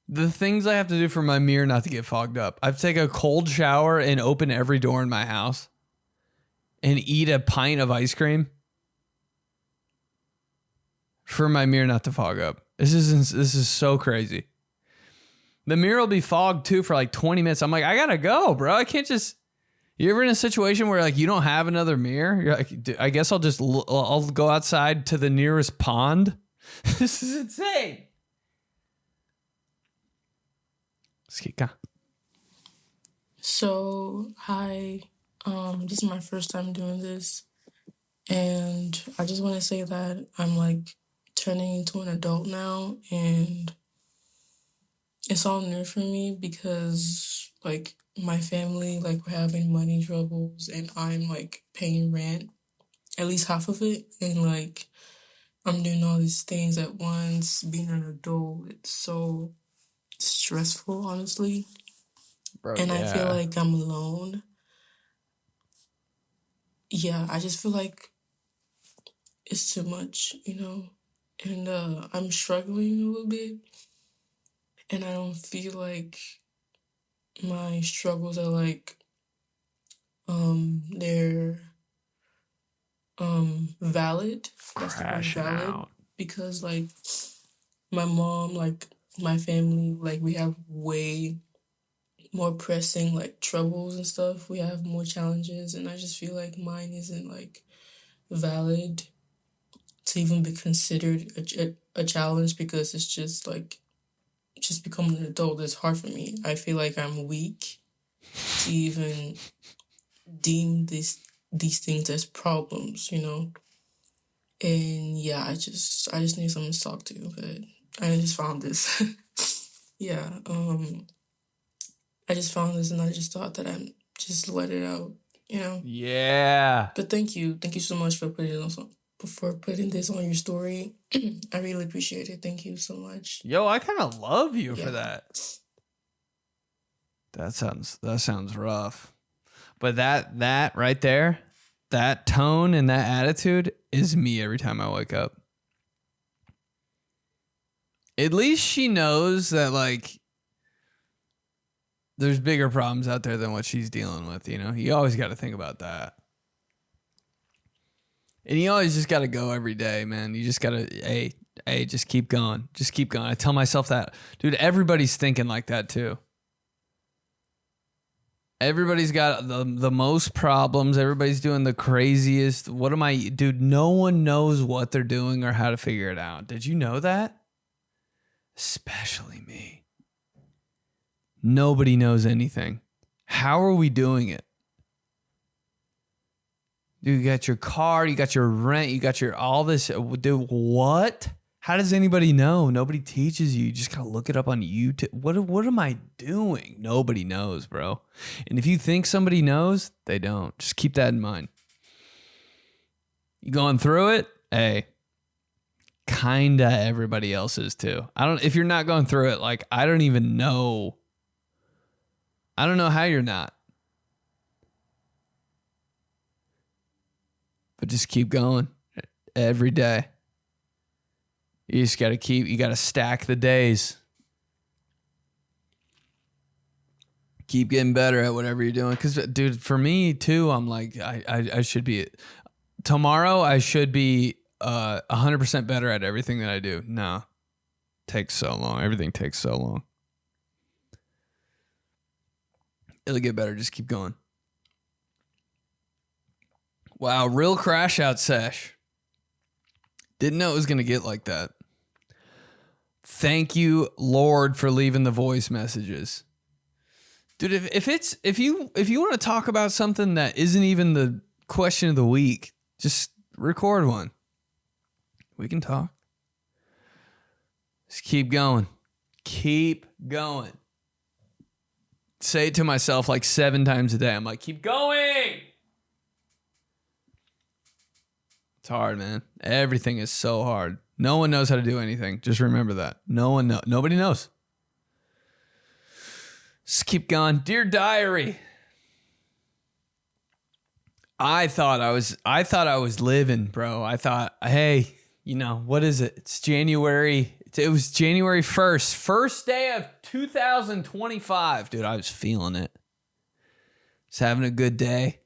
The things I have to do for my mirror not to get fogged up. I have to take a cold shower and open every door in my house and eat a pint of ice cream for my mirror not to fog up. This is so crazy. The mirror will be fogged too for like 20 minutes. I'm like, I gotta go, bro. I can't just. You ever in a situation where like you don't have another mirror? You're like, I guess I'll go outside to the nearest pond. This is insane. So, hi. This is my first time doing this, and I just want to say that I'm like turning into an adult now, and it's all new for me because like my family, like we're having money troubles, and I'm like paying rent, at least half of it, and like I'm doing all these things at once. Being an adult, it's so stressful, honestly. Bro, and yeah. I feel like I'm alone. Yeah, I just feel like it's too much, and I'm struggling a little bit, and I don't feel like my struggles are like they're valid. That's the word, Crashing valid. out. Because like my mom, like my family, like we have way more pressing like troubles and stuff. We have more challenges, and I just feel like mine isn't like valid to even be considered a challenge, because it's just like just becoming an adult is hard for me. I feel like I'm weak to even deem these things as problems, And yeah, I just need someone to talk to, but I just found this. Yeah, I just found this, and I just thought that I'm just let it out, Yeah. But thank you so much for putting this on your story. I really appreciate it. Thank you so much. Yo, I kind of love you for that. That sounds rough. But that right there, that tone and that attitude is me every time I wake up. At least she knows that like there's bigger problems out there than what she's dealing with, You always got to think about that. And you always just got to go every day, man. You just got to, hey, just keep going. Just keep going. I tell myself that. Dude, everybody's thinking like that too. Everybody's got the most problems. Everybody's doing the craziest. Dude, no one knows what they're doing or how to figure it out. Did you know that? Especially me. Nobody knows anything. How are we doing it? Dude, you got your car, you got your rent, you got your all this. Dude, what? How does anybody know? Nobody teaches you. You just gotta look it up on YouTube. What am I doing? Nobody knows, bro. And if you think somebody knows, they don't. Just keep that in mind. You going through it? Hey, kinda everybody else is too. If you're not going through it, like, I don't even know. I don't know how you're not. But just keep going every day. You just got to you got to stack the days. Keep getting better at whatever you're doing. Because, dude, for me, too, I'm like, I should be, tomorrow, I should be 100% better at everything that I do. No. Takes so long. Everything takes so long. It'll get better. Just keep going. Wow, real crash out sesh. Didn't know it was going to get like that. Thank you, Lord, for leaving the voice messages. Dude, if you want to talk about something that isn't even the question of the week, just record one. We can talk. Just keep going. Keep going. Say it to myself like 7 times a day. I'm like, keep going. It's hard, man. Everything is so hard. No one knows how to do anything. Just remember that. Nobody knows. Just keep going. Dear Diary. I thought I was living, bro. I thought, hey, what is it? It's January. It was January 1st. First day of 2025. Dude, I was feeling it. Just having a good day.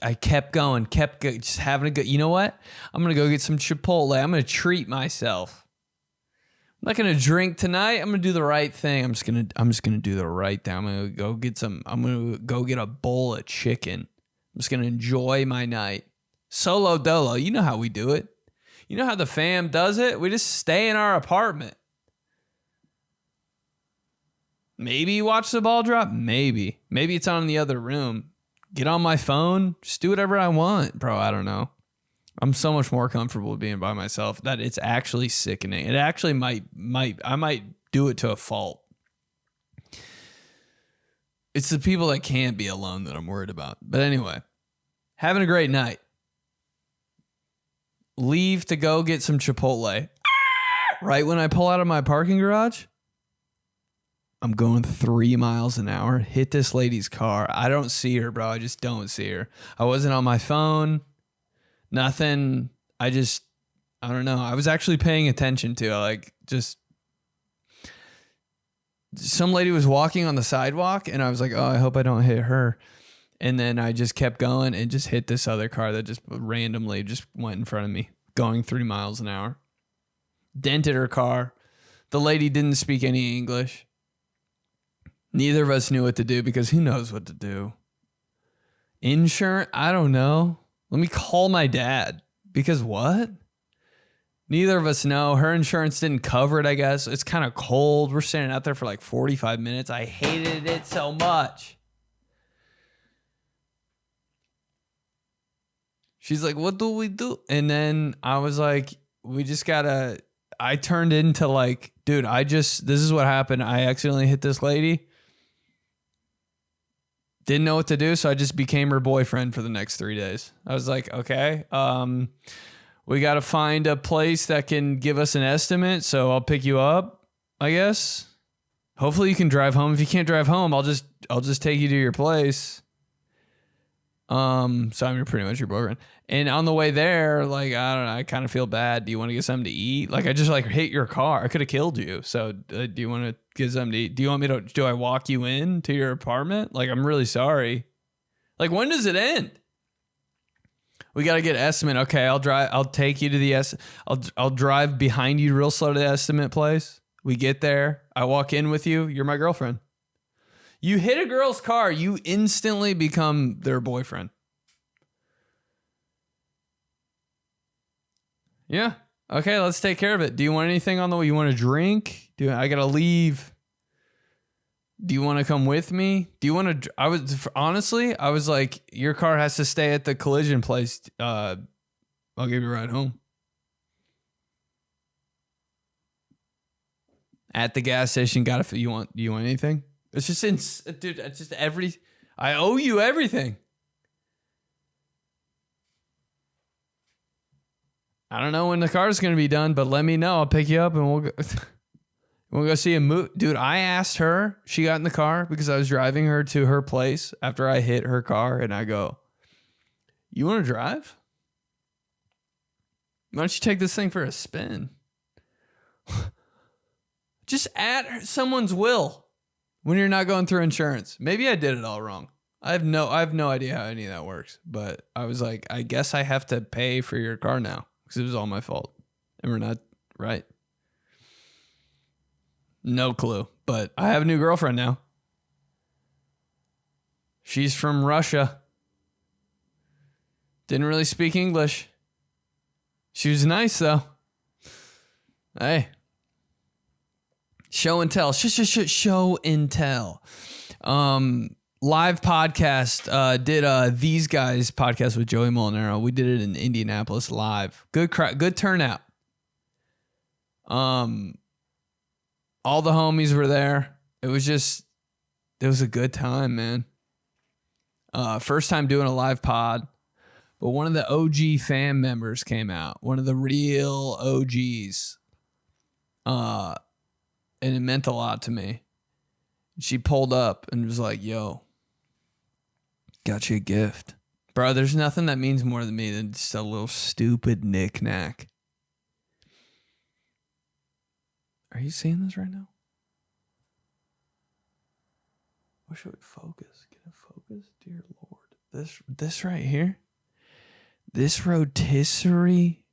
I kept going, just having a good, you know what? I'm going to go get some Chipotle. I'm going to treat myself. I'm not going to drink tonight. I'm going to do the right thing. I'm just going to do the right thing. I'm going to go get a bowl of chicken. I'm just going to enjoy my night. Solo dolo. You know how we do it. You know how the fam does it? We just stay in our apartment. Maybe you watch the ball drop. Maybe it's on in the other room. Get on my phone. Just do whatever I want, bro. I don't know. I'm so much more comfortable being by myself that it's actually sickening. It actually I might do it to a fault. It's the people that can't be alone that I'm worried about. But anyway, having a great night. Leave to go get some Chipotle. Right when I pull out of my parking garage, I'm going 3 miles an hour. Hit this lady's car. I don't see her, bro. I just don't see her. I wasn't on my phone. Nothing. I don't know. I was actually paying attention to some lady was walking on the sidewalk and I was like, oh, I hope I don't hit her. And then I just kept going and just hit this other car that just randomly just went in front of me, going 3 miles an hour. Dented her car. The lady didn't speak any English. Neither of us knew what to do because who knows what to do? Insurance? I don't know. Let me call my dad. Because what? Neither of us know. Her insurance didn't cover it, I guess. It's kind of cold. We're standing out there for like 45 minutes. I hated it so much. She's like, what do we do? And then I was like, I turned into like, dude, this is what happened. I accidentally hit this lady. Didn't know what to do, so I just became her boyfriend for the next 3 days. I was like, okay, we got to find a place that can give us an estimate, so I'll pick you up, I guess. Hopefully you can drive home. If you can't drive home, I'll just take you to your place. So I'm pretty much your boyfriend. And on the way there, like, I don't know, I kind of feel bad. Do you want to get something to eat? Like, I just like hit your car. I could have killed you. So do you want to get something to eat? Do you want me to, do I walk you in to your apartment? Like, I'm really sorry. Like, when does it end? We got to get estimate. Okay, I'll take you to the I'll drive behind you real slow to the estimate place. We get there. I walk in with you. You're my girlfriend. You hit a girl's car, you instantly become their boyfriend. Yeah. Okay, let's take care of it. Do you want anything on the way? You want to drink? I got to leave. Do you want to come with me? Do you want to? I was like, your car has to stay at the collision place. I'll give you a ride home. At the gas station, do you want anything? It's just dude. It's just I owe you everything. I don't know when the car's going to be done, but let me know. I'll pick you up and we'll go see a movie. Dude, I asked her. She got in the car because I was driving her to her place after I hit her car. And I go, you want to drive? Why don't you take this thing for a spin? Just at someone's will when you're not going through insurance. Maybe I did it all wrong. I have no idea how any of that works. But I was like, I guess I have to pay for your car now because it was all my fault. And we're not right. No clue. But I have a new girlfriend now. She's from Russia. Didn't really speak English. She was nice though. Hey. Show and tell. Show and tell. Live podcast. Did These Guys podcast with Joey Molinaro. We did it in Indianapolis live. Good turnout. All the homies were there. It was a good time, man. First time doing a live pod. But one of the OG fan members came out. One of the real OGs. And it meant a lot to me. She pulled up and was like, yo, got you a gift. Bro, there's nothing that means more to me than just a little stupid knick-knack. Are you seeing this right now? Wish it would focus. Get it focused? Dear Lord. This right here. This rotisserie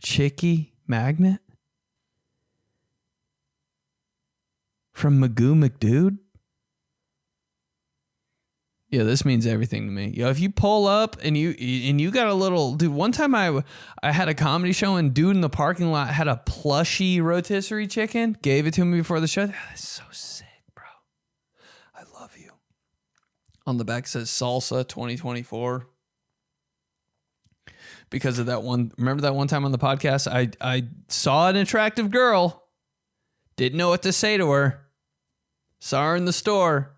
chickie magnet from Magoo McDude. Yeah, this means everything to me. Yo, if you pull up and you got a little dude. One time I had a comedy show and dude in the parking lot had a plushy rotisserie chicken. Gave it to me before the show. That's so sick, bro. I love you. On the back says Salsa 2024. Because of that one. Remember that one time on the podcast? I saw an attractive girl. Didn't know what to say to her. Saw her in the store.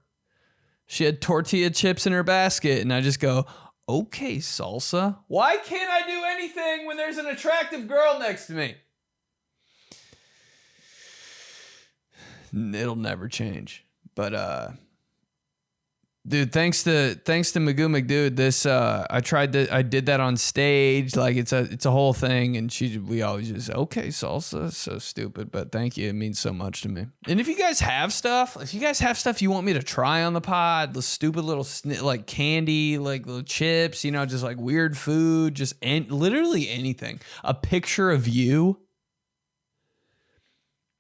She had tortilla chips in her basket. And I just go, okay, Salsa. Why can't I do anything when there's an attractive girl next to me? It'll never change. But, dude, thanks to Magoo McDude, this I did that on stage, like it's a whole thing, and we always just okay, Salsa, so stupid, but thank you, it means so much to me. And if you guys have stuff you want me to try on the pod, the stupid little like candy, like little chips, just like weird food, just literally anything, a picture of you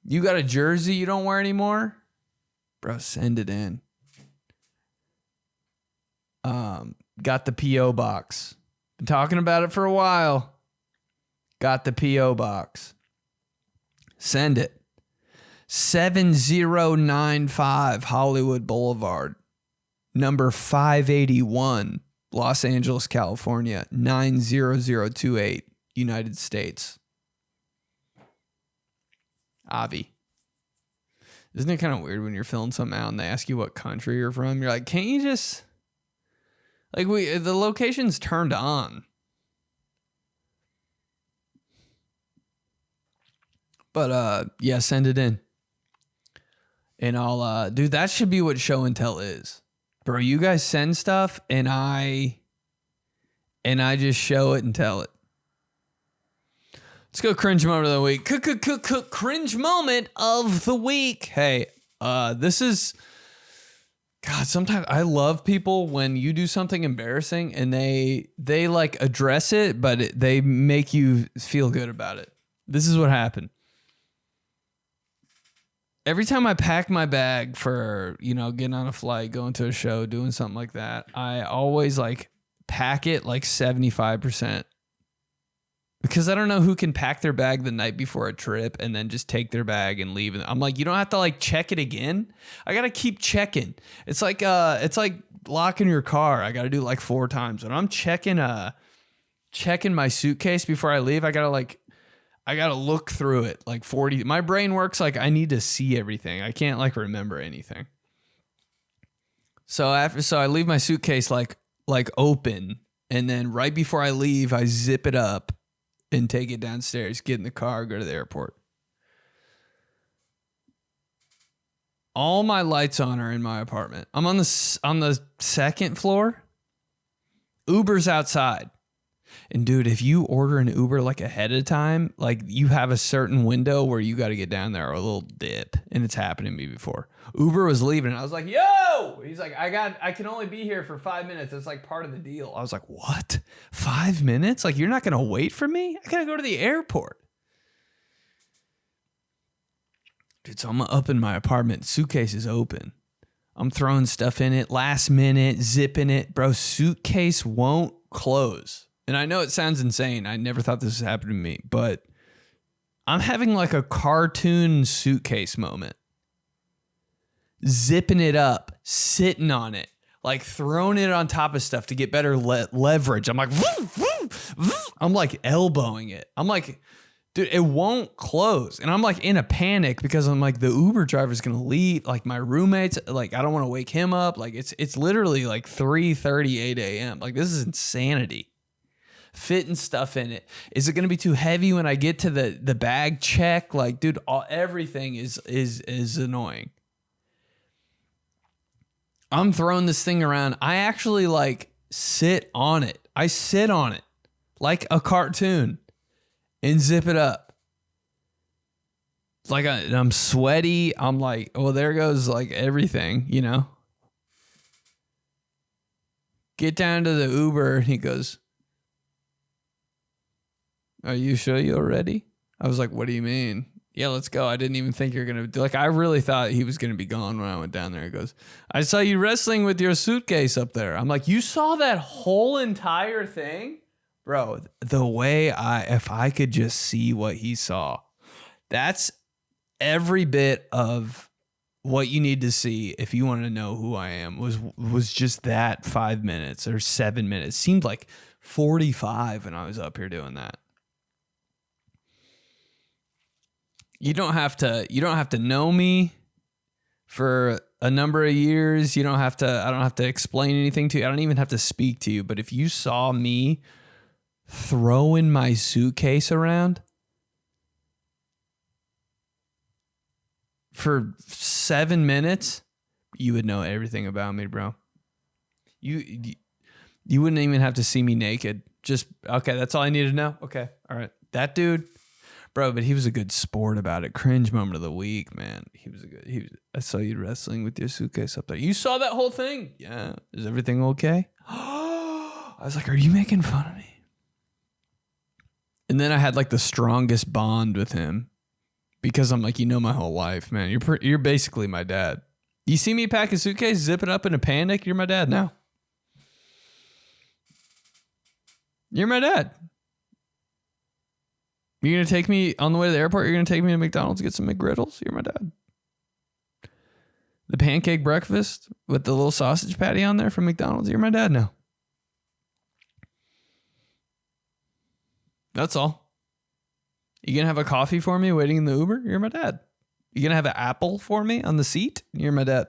got a jersey you don't wear anymore, bro, send it in. Got the P.O. box. Been talking about it for a while. Got the P.O. box. Send it. 7095 Hollywood Boulevard. Number 581, Los Angeles, California. 90028, United States. Avi. Isn't it kind of weird when you're filling something out and they ask you what country you're from? You're like, can't you just... Like the location's turned on. But yeah, send it in. And I'll dude, that should be what show and tell is. Bro, you guys send stuff and I just show it and tell it. Let's go cringe moment of the week. Cringe moment of the week. Hey, this is God, sometimes I love people when you do something embarrassing and they like address it, but they make you feel good about it. This is what happened. Every time I pack my bag for, getting on a flight, going to a show, doing something like that, I always like pack it like 75%. Because I don't know who can pack their bag the night before a trip and then just take their bag and leave. And I'm like, you don't have to like check it again. I got to keep checking. It's like locking your car. I got to do like 4 times. When I'm checking my suitcase before I leave, I got to look through it like 40. My brain works like I need to see everything. I can't like remember anything. So I leave my suitcase like open, and then right before I leave, I zip it up. and take it downstairs, get in the car, go to the airport. All my lights on are in my apartment. I'm on the second floor. Uber's outside. And dude, if you order an Uber like ahead of time, like you have a certain window where you got to get down there or a little dip. And it's happened to me before. Uber was leaving and I was like, yo, he's like, I can only be here for 5 minutes. It's like part of the deal. I was like, what? 5 minutes? Like you're not going to wait for me? I got to go to the airport. Dude, so I'm up in my apartment. Suitcase is open. I'm throwing stuff in it last minute, zipping it. Bro, suitcase won't close. And I know it sounds insane. I never thought this would happen to me, but I'm having like a cartoon suitcase moment. Zipping it up, sitting on it, like throwing it on top of stuff to get better leverage. I'm like, woo, woo, woo. I'm like elbowing it. I'm like, dude, it won't close. And I'm like in a panic because I'm like, the Uber driver's going to leave. Like my roommates, like I don't want to wake him up. Like it's literally like 3:38 a.m. Like this is insanity. Fitting stuff in it. Is it going to be too heavy when I get to the bag check? Like, dude, everything is annoying. I'm throwing this thing around. I actually like sit on it. I sit on it like a cartoon and zip it up. It's like I'm sweaty. I'm like, well, there goes like everything, you know? Get down to the Uber and he goes, are you sure you're ready? I was like, what do you mean? Yeah, let's go. I didn't even think you're going to... Like, I really thought he was going to be gone when I went down there. He goes, I saw you wrestling with your suitcase up there. I'm like, you saw that whole entire thing? Bro, the way if I could just see what he saw, that's every bit of what you need to see if you want to know who I am was just that 5 minutes or 7 minutes. Seemed like 45 when I was up here doing that. You don't have to know me for a number of years. I don't have to explain anything to you. I don't even have to speak to you. But if you saw me throwing my suitcase around for 7 minutes, you would know everything about me, bro. You wouldn't even have to see me naked. Just, okay, that's all I need to know. Okay, all right. That dude... Bro, but he was a good sport about it. Cringe moment of the week, man. I saw you wrestling with your suitcase up there. You saw that whole thing? Yeah. Is everything okay? I was like, are you making fun of me? And then I had like the strongest bond with him because I'm like, you know my whole life, man. You're basically my dad. You see me pack a suitcase, zip it up in a panic, you're my dad now. You're my dad. You're going to take me on the way to the airport? You're going to take me to McDonald's to get some McGriddles? You're my dad. The pancake breakfast with the little sausage patty on there from McDonald's? You're my dad now. That's all. You going to have a coffee for me waiting in the Uber? You're my dad. You going to have an apple for me on the seat? You're my dad.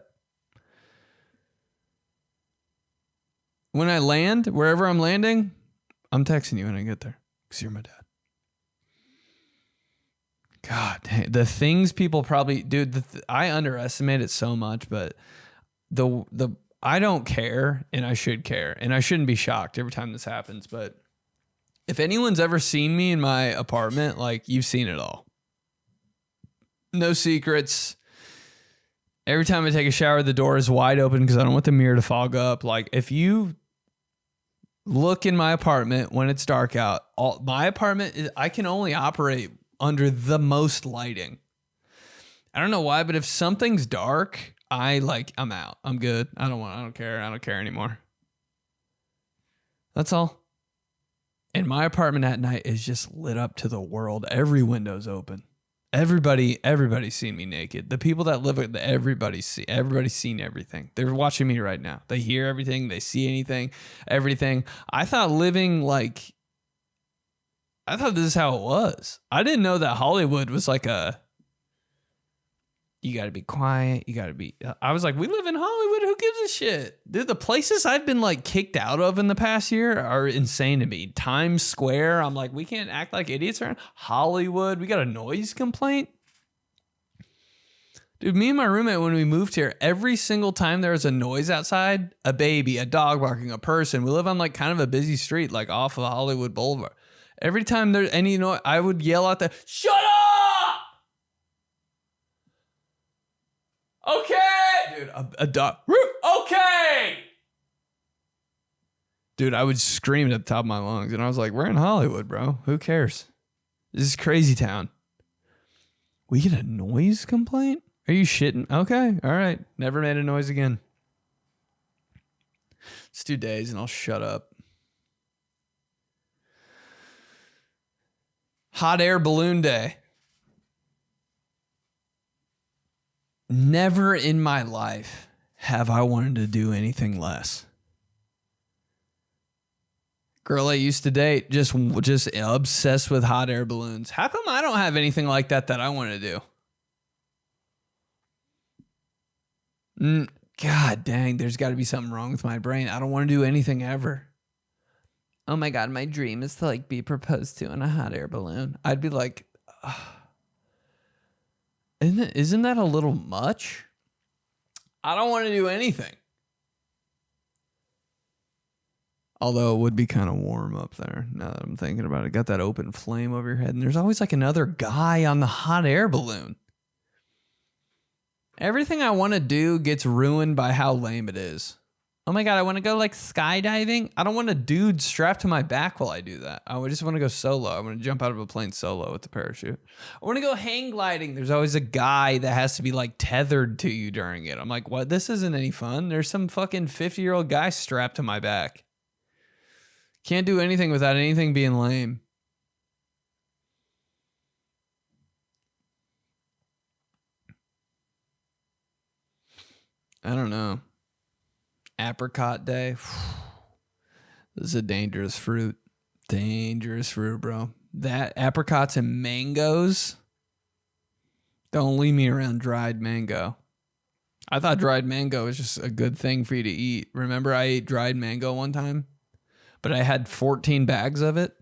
When I land, wherever I'm landing, I'm texting you when I get there because you're my dad. God, the things people probably, dude, I underestimate it so much, but I don't care and I should care and I shouldn't be shocked every time this happens. But if anyone's ever seen me in my apartment, like you've seen it all. No secrets. Every time I take a shower, the door is wide open because I don't want the mirror to fog up. Like if you look in my apartment when it's dark out, my apartment, I can only operate under the most lighting. I don't know why, but if something's dark, I'm out. I'm good. I don't care. I don't care anymore. That's all. And my apartment at night is just lit up to the world. Every window's open. Everybody's seen me naked. The people that live with everybody's seen everything. They're watching me right now. They hear everything. They see everything. I thought this is how it was. I didn't know that Hollywood was like a You got to be quiet. You got to be. I was like, we live in Hollywood. Who gives a shit? Dude, the places I've been like kicked out of in the past year are insane to me. Times Square. I'm like, we can't act like idiots around Hollywood. We got a noise complaint. Dude, me and my roommate, when we moved here, every single time there was a noise outside, a baby, a dog barking, a person, we live on like kind of a busy street, like off of Hollywood Boulevard. Every time there's any noise, I would yell out there, shut up! Okay! Dude, a dog, okay! Dude, I would scream at the top of my lungs, and I was like, we're in Hollywood, bro. Who cares? This is crazy town. We get a noise complaint? Are you shitting? Okay, all right. Never made a noise again. Let's do days and I'll shut up. Hot air balloon day. Never in my life have I wanted to do anything less. Girl I used to date, just obsessed with hot air balloons. How come I don't have anything like that I want to do? God dang, there's got to be something wrong with my brain. I don't want to do anything ever. Oh my God, my dream is to like be proposed to in a hot air balloon. I'd be like, isn't that a little much? I don't want to do anything. Although it would be kind of warm up there now that I'm thinking about it. Got that open flame over your head, and there's always like another guy on the hot air balloon. Everything I want to do gets ruined by how lame it is. Oh my God, I want to go like skydiving. I don't want a dude strapped to my back while I do that. I just want to go solo. I want to jump out of a plane solo with the parachute. I want to go hang gliding. There's always a guy that has to be like tethered to you during it. I'm like, what? This isn't any fun. There's some fucking 50-year-old guy strapped to my back. Can't do anything without anything being lame. I don't know. Apricot day. This is a dangerous fruit. Dangerous fruit, bro. That apricots and mangoes. Don't leave me around dried mango. I thought dried mango was just a good thing for you to eat. Remember I ate dried mango one time? But I had 14 bags of it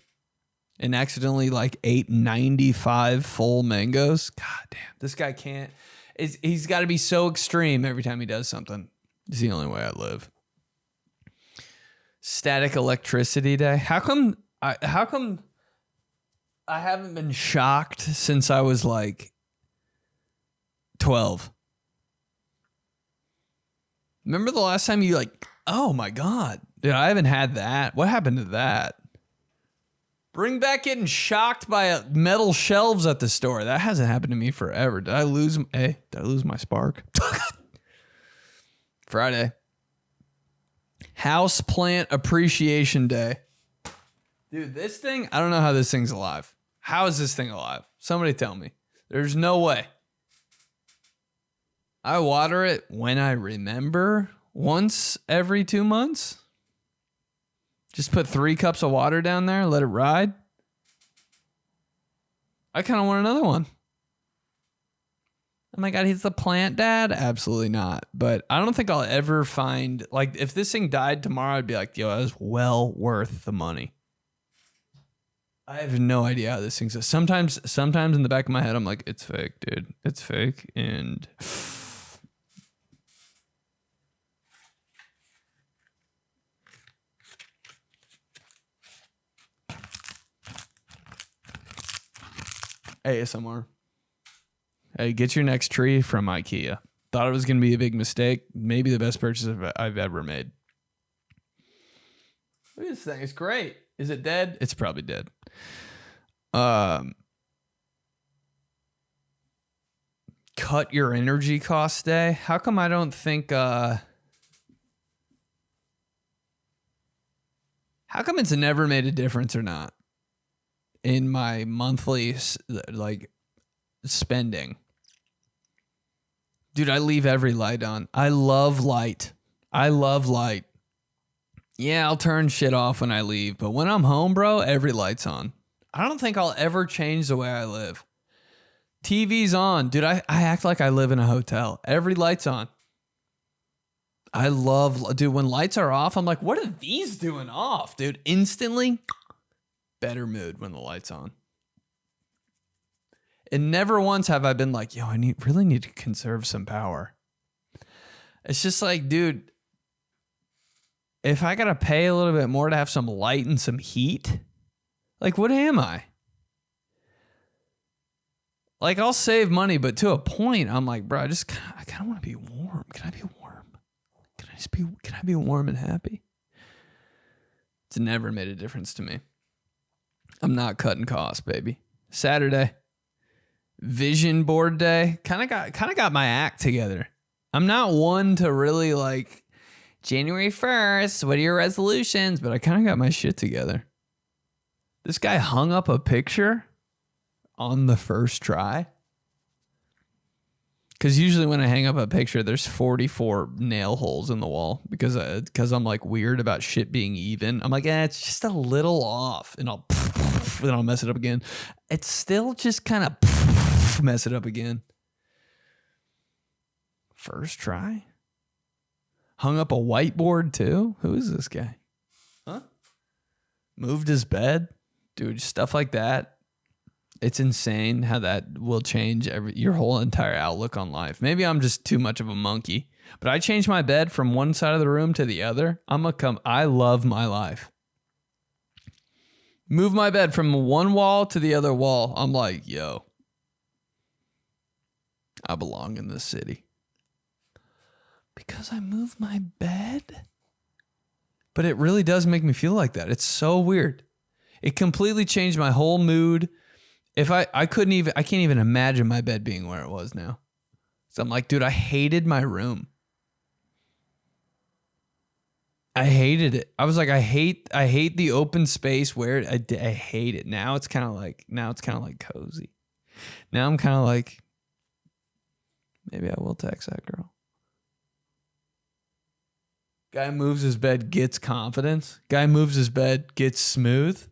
and accidentally like ate 95 full mangoes. God damn. This guy can't. He's got to be so extreme every time he does something. It's the only way I live. Static electricity day. How come I haven't been shocked since I was like 12? Remember the last time you like, oh my God, dude, I haven't had that. What happened to that? Bring back getting shocked by metal shelves at the store. That hasn't happened to me forever. Did I lose my spark? Friday. House plant appreciation day. Dude, this thing, I don't know how this thing's alive. How is this thing alive? Somebody tell me. There's no way. I water it when I remember, once every 2 months. Just put 3 cups of water down there, let it ride. I kind of want another one. Oh my God, he's the plant dad? Absolutely not. But I don't think I'll ever find, like, if this thing died tomorrow, I'd be like, yo, that was well worth the money. I have no idea how this thing's. Sometimes in the back of my head, I'm like, it's fake, dude. It's fake. And ASMR. Hey, get your next tree from IKEA. Thought it was going to be a big mistake. Maybe the best purchase I've ever made. Look at this thing. It's great. Is it dead? It's probably dead. Cut your energy costs day. How come I don't think... how come it's never made a difference or not in my monthly like spending? Dude, I leave every light on. I love light. Yeah, I'll turn shit off when I leave, but when I'm home, bro, every light's on. I don't think I'll ever change the way I live. TV's on. Dude, I act like I live in a hotel. Every light's on. I love, dude, when lights are off, I'm like, what are these doing off, dude? Instantly, better mood when the light's on. And never once have I been like, yo, I really need to conserve some power. It's just like, dude, if I got to pay a little bit more to have some light and some heat, like, what am I? Like, I'll save money, but to a point, I'm like, bro, I kind of want to be warm. Can I be warm? Can I be warm and happy? It's never made a difference to me. I'm not cutting costs, baby. Saturday, vision board day. Kind of got my act together. I'm not one to really like January 1st. What are your resolutions? But I kind of got my shit together. This guy hung up a picture on the first try. Because usually when I hang up a picture, there's 44 nail holes in the wall because I'm like weird about shit being even. I'm like, it's just a little off, and I'll mess it up again. It's still just kind of mess it up again. First try. Hung up a whiteboard too. Who is this guy? Huh? Moved his bed, dude. Stuff like that. It's insane how that will change your whole entire outlook on life. Maybe I'm just too much of a monkey, but I changed my bed from one side of the room to the other. I love my life. Move my bed from one wall to the other wall. I'm like, yo, I belong in this city. Because I moved my bed? But it really does make me feel like that. It's so weird. It completely changed my whole mood. If I can't even imagine my bed being where it was now. So I'm like, dude, I hated my room. I hated it. I was like, I hate the open space where I hate it. Now it's kind of like cozy. Now I'm kind of like, maybe I will text that girl. Guy moves his bed, gets confidence. Guy moves his bed, gets smooth.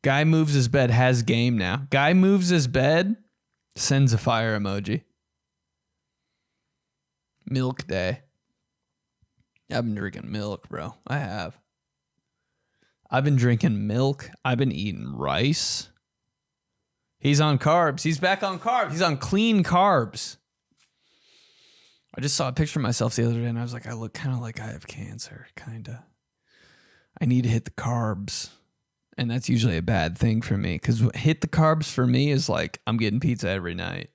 Guy moves his bed, has game now. Guy moves his bed, sends a fire emoji. Milk day. I've been drinking milk, bro. I have. I've been drinking milk. I've been eating rice. He's on carbs. He's back on carbs. He's on clean carbs. I just saw a picture of myself the other day and I was like, I look kind of like I have cancer, kind of. I need to hit the carbs. And that's usually a bad thing for me because hit the carbs for me is like I'm getting pizza every night.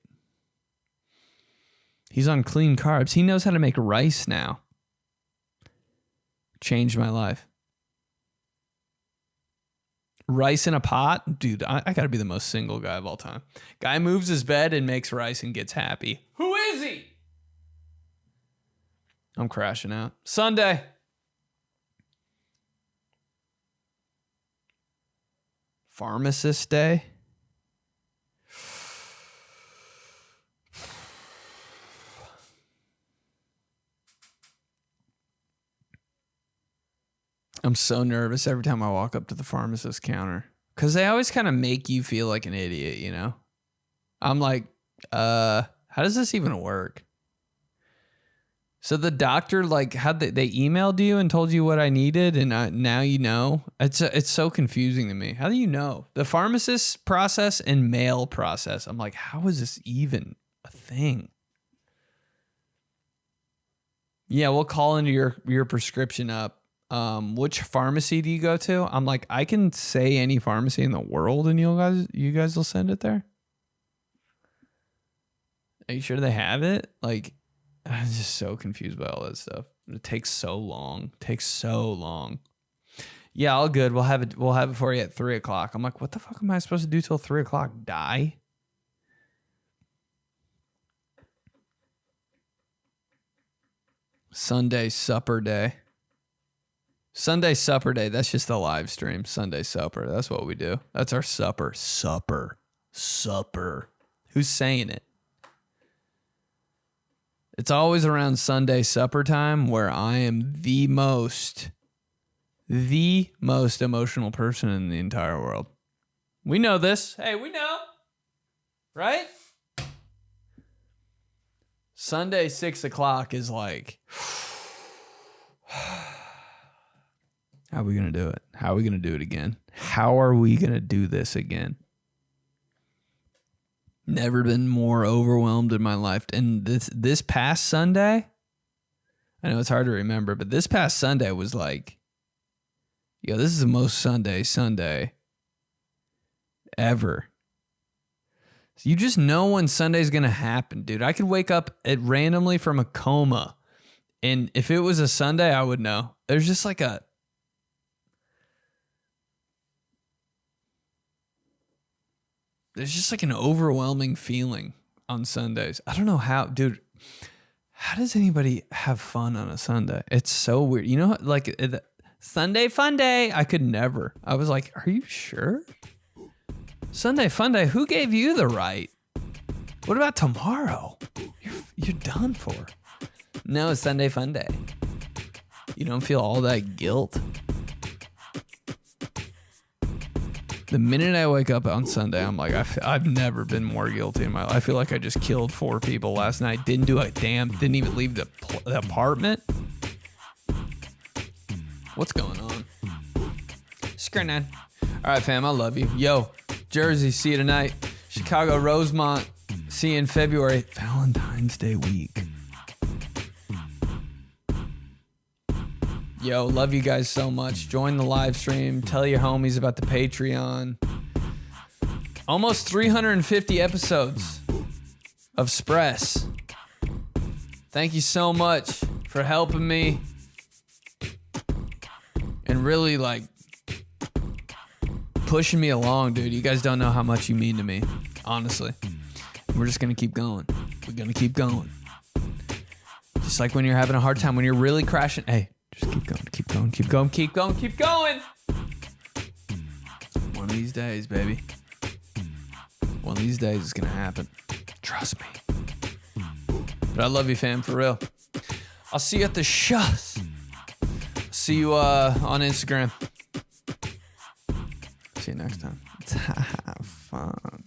He's on clean carbs. He knows how to make rice now. Changed my life. Rice in a pot? Dude, I got to be the most single guy of all time. Guy moves his bed and makes rice and gets happy. Who is he? I'm crashing out. Sunday. Pharmacist day. I'm so nervous every time I walk up to the pharmacist counter because they always kind of make you feel like an idiot, you know? I'm like, how does this even work? So the doctor, like, they emailed you and told you what I needed, and now you know? It's so confusing to me. How do you know? The pharmacist process and mail process. I'm like, how is this even a thing? Yeah, we'll call into your prescription up. Which pharmacy do you go to? I'm like, I can say any pharmacy in the world, and you guys will send it there. Are you sure they have it? Like, I'm just so confused by all that stuff. It takes so long. Yeah, all good. We'll have it for you at 3:00. I'm like, what the fuck am I supposed to do till 3:00? Die? Sunday supper day. Sunday supper day. That's just a live stream. Sunday supper. That's what we do. That's our supper. Supper. Who's saying it? It's always around Sunday supper time where I am the most emotional person in the entire world. We know this. Hey, we know. Right? Sunday, 6 o'clock is like, how are we going to do it? How are we going to do it again? How are we going to do this again? Never been more overwhelmed in my life. And this past Sunday, I know it's hard to remember, but this past Sunday was like, yo, this is the most Sunday ever. So you just know when Sunday's going to happen, dude. I could wake up randomly from a coma, and if it was a Sunday, I would know. There's just like an overwhelming feeling on Sundays. I don't know how, dude. How does anybody have fun on a Sunday? It's so weird. You know, like Sunday fun day. I could never. I was like, are you sure? Sunday fun day. Who gave you the right? What about tomorrow? You're done for. No, it's Sunday fun day. You don't feel all that guilt. The minute I wake up on Sunday, I'm like, I've never been more guilty in my life. I feel like I just killed 4 people last night. Didn't do a damn. Didn't even leave the apartment. What's going on? Screening. All right, fam. I love you. Yo, Jersey. See you tonight. Chicago, Rosemont. See you in February. Valentine's Day week. Yo, love you guys so much. Join the live stream. Tell your homies about the Patreon. Almost 350 episodes of Spress. Thank you so much for helping me and really like pushing me along, dude. You guys don't know how much you mean to me, honestly. We're just going to keep going. We're going to keep going. Just like when you're having a hard time, when you're really crashing. Hey, just keep going, keep going, keep going, keep going, keep going. One of these days, baby. One of these days it's going to happen. Trust me. But I love you, fam, for real. I'll see you at the shows. See you on Instagram. See you next time. Have fun.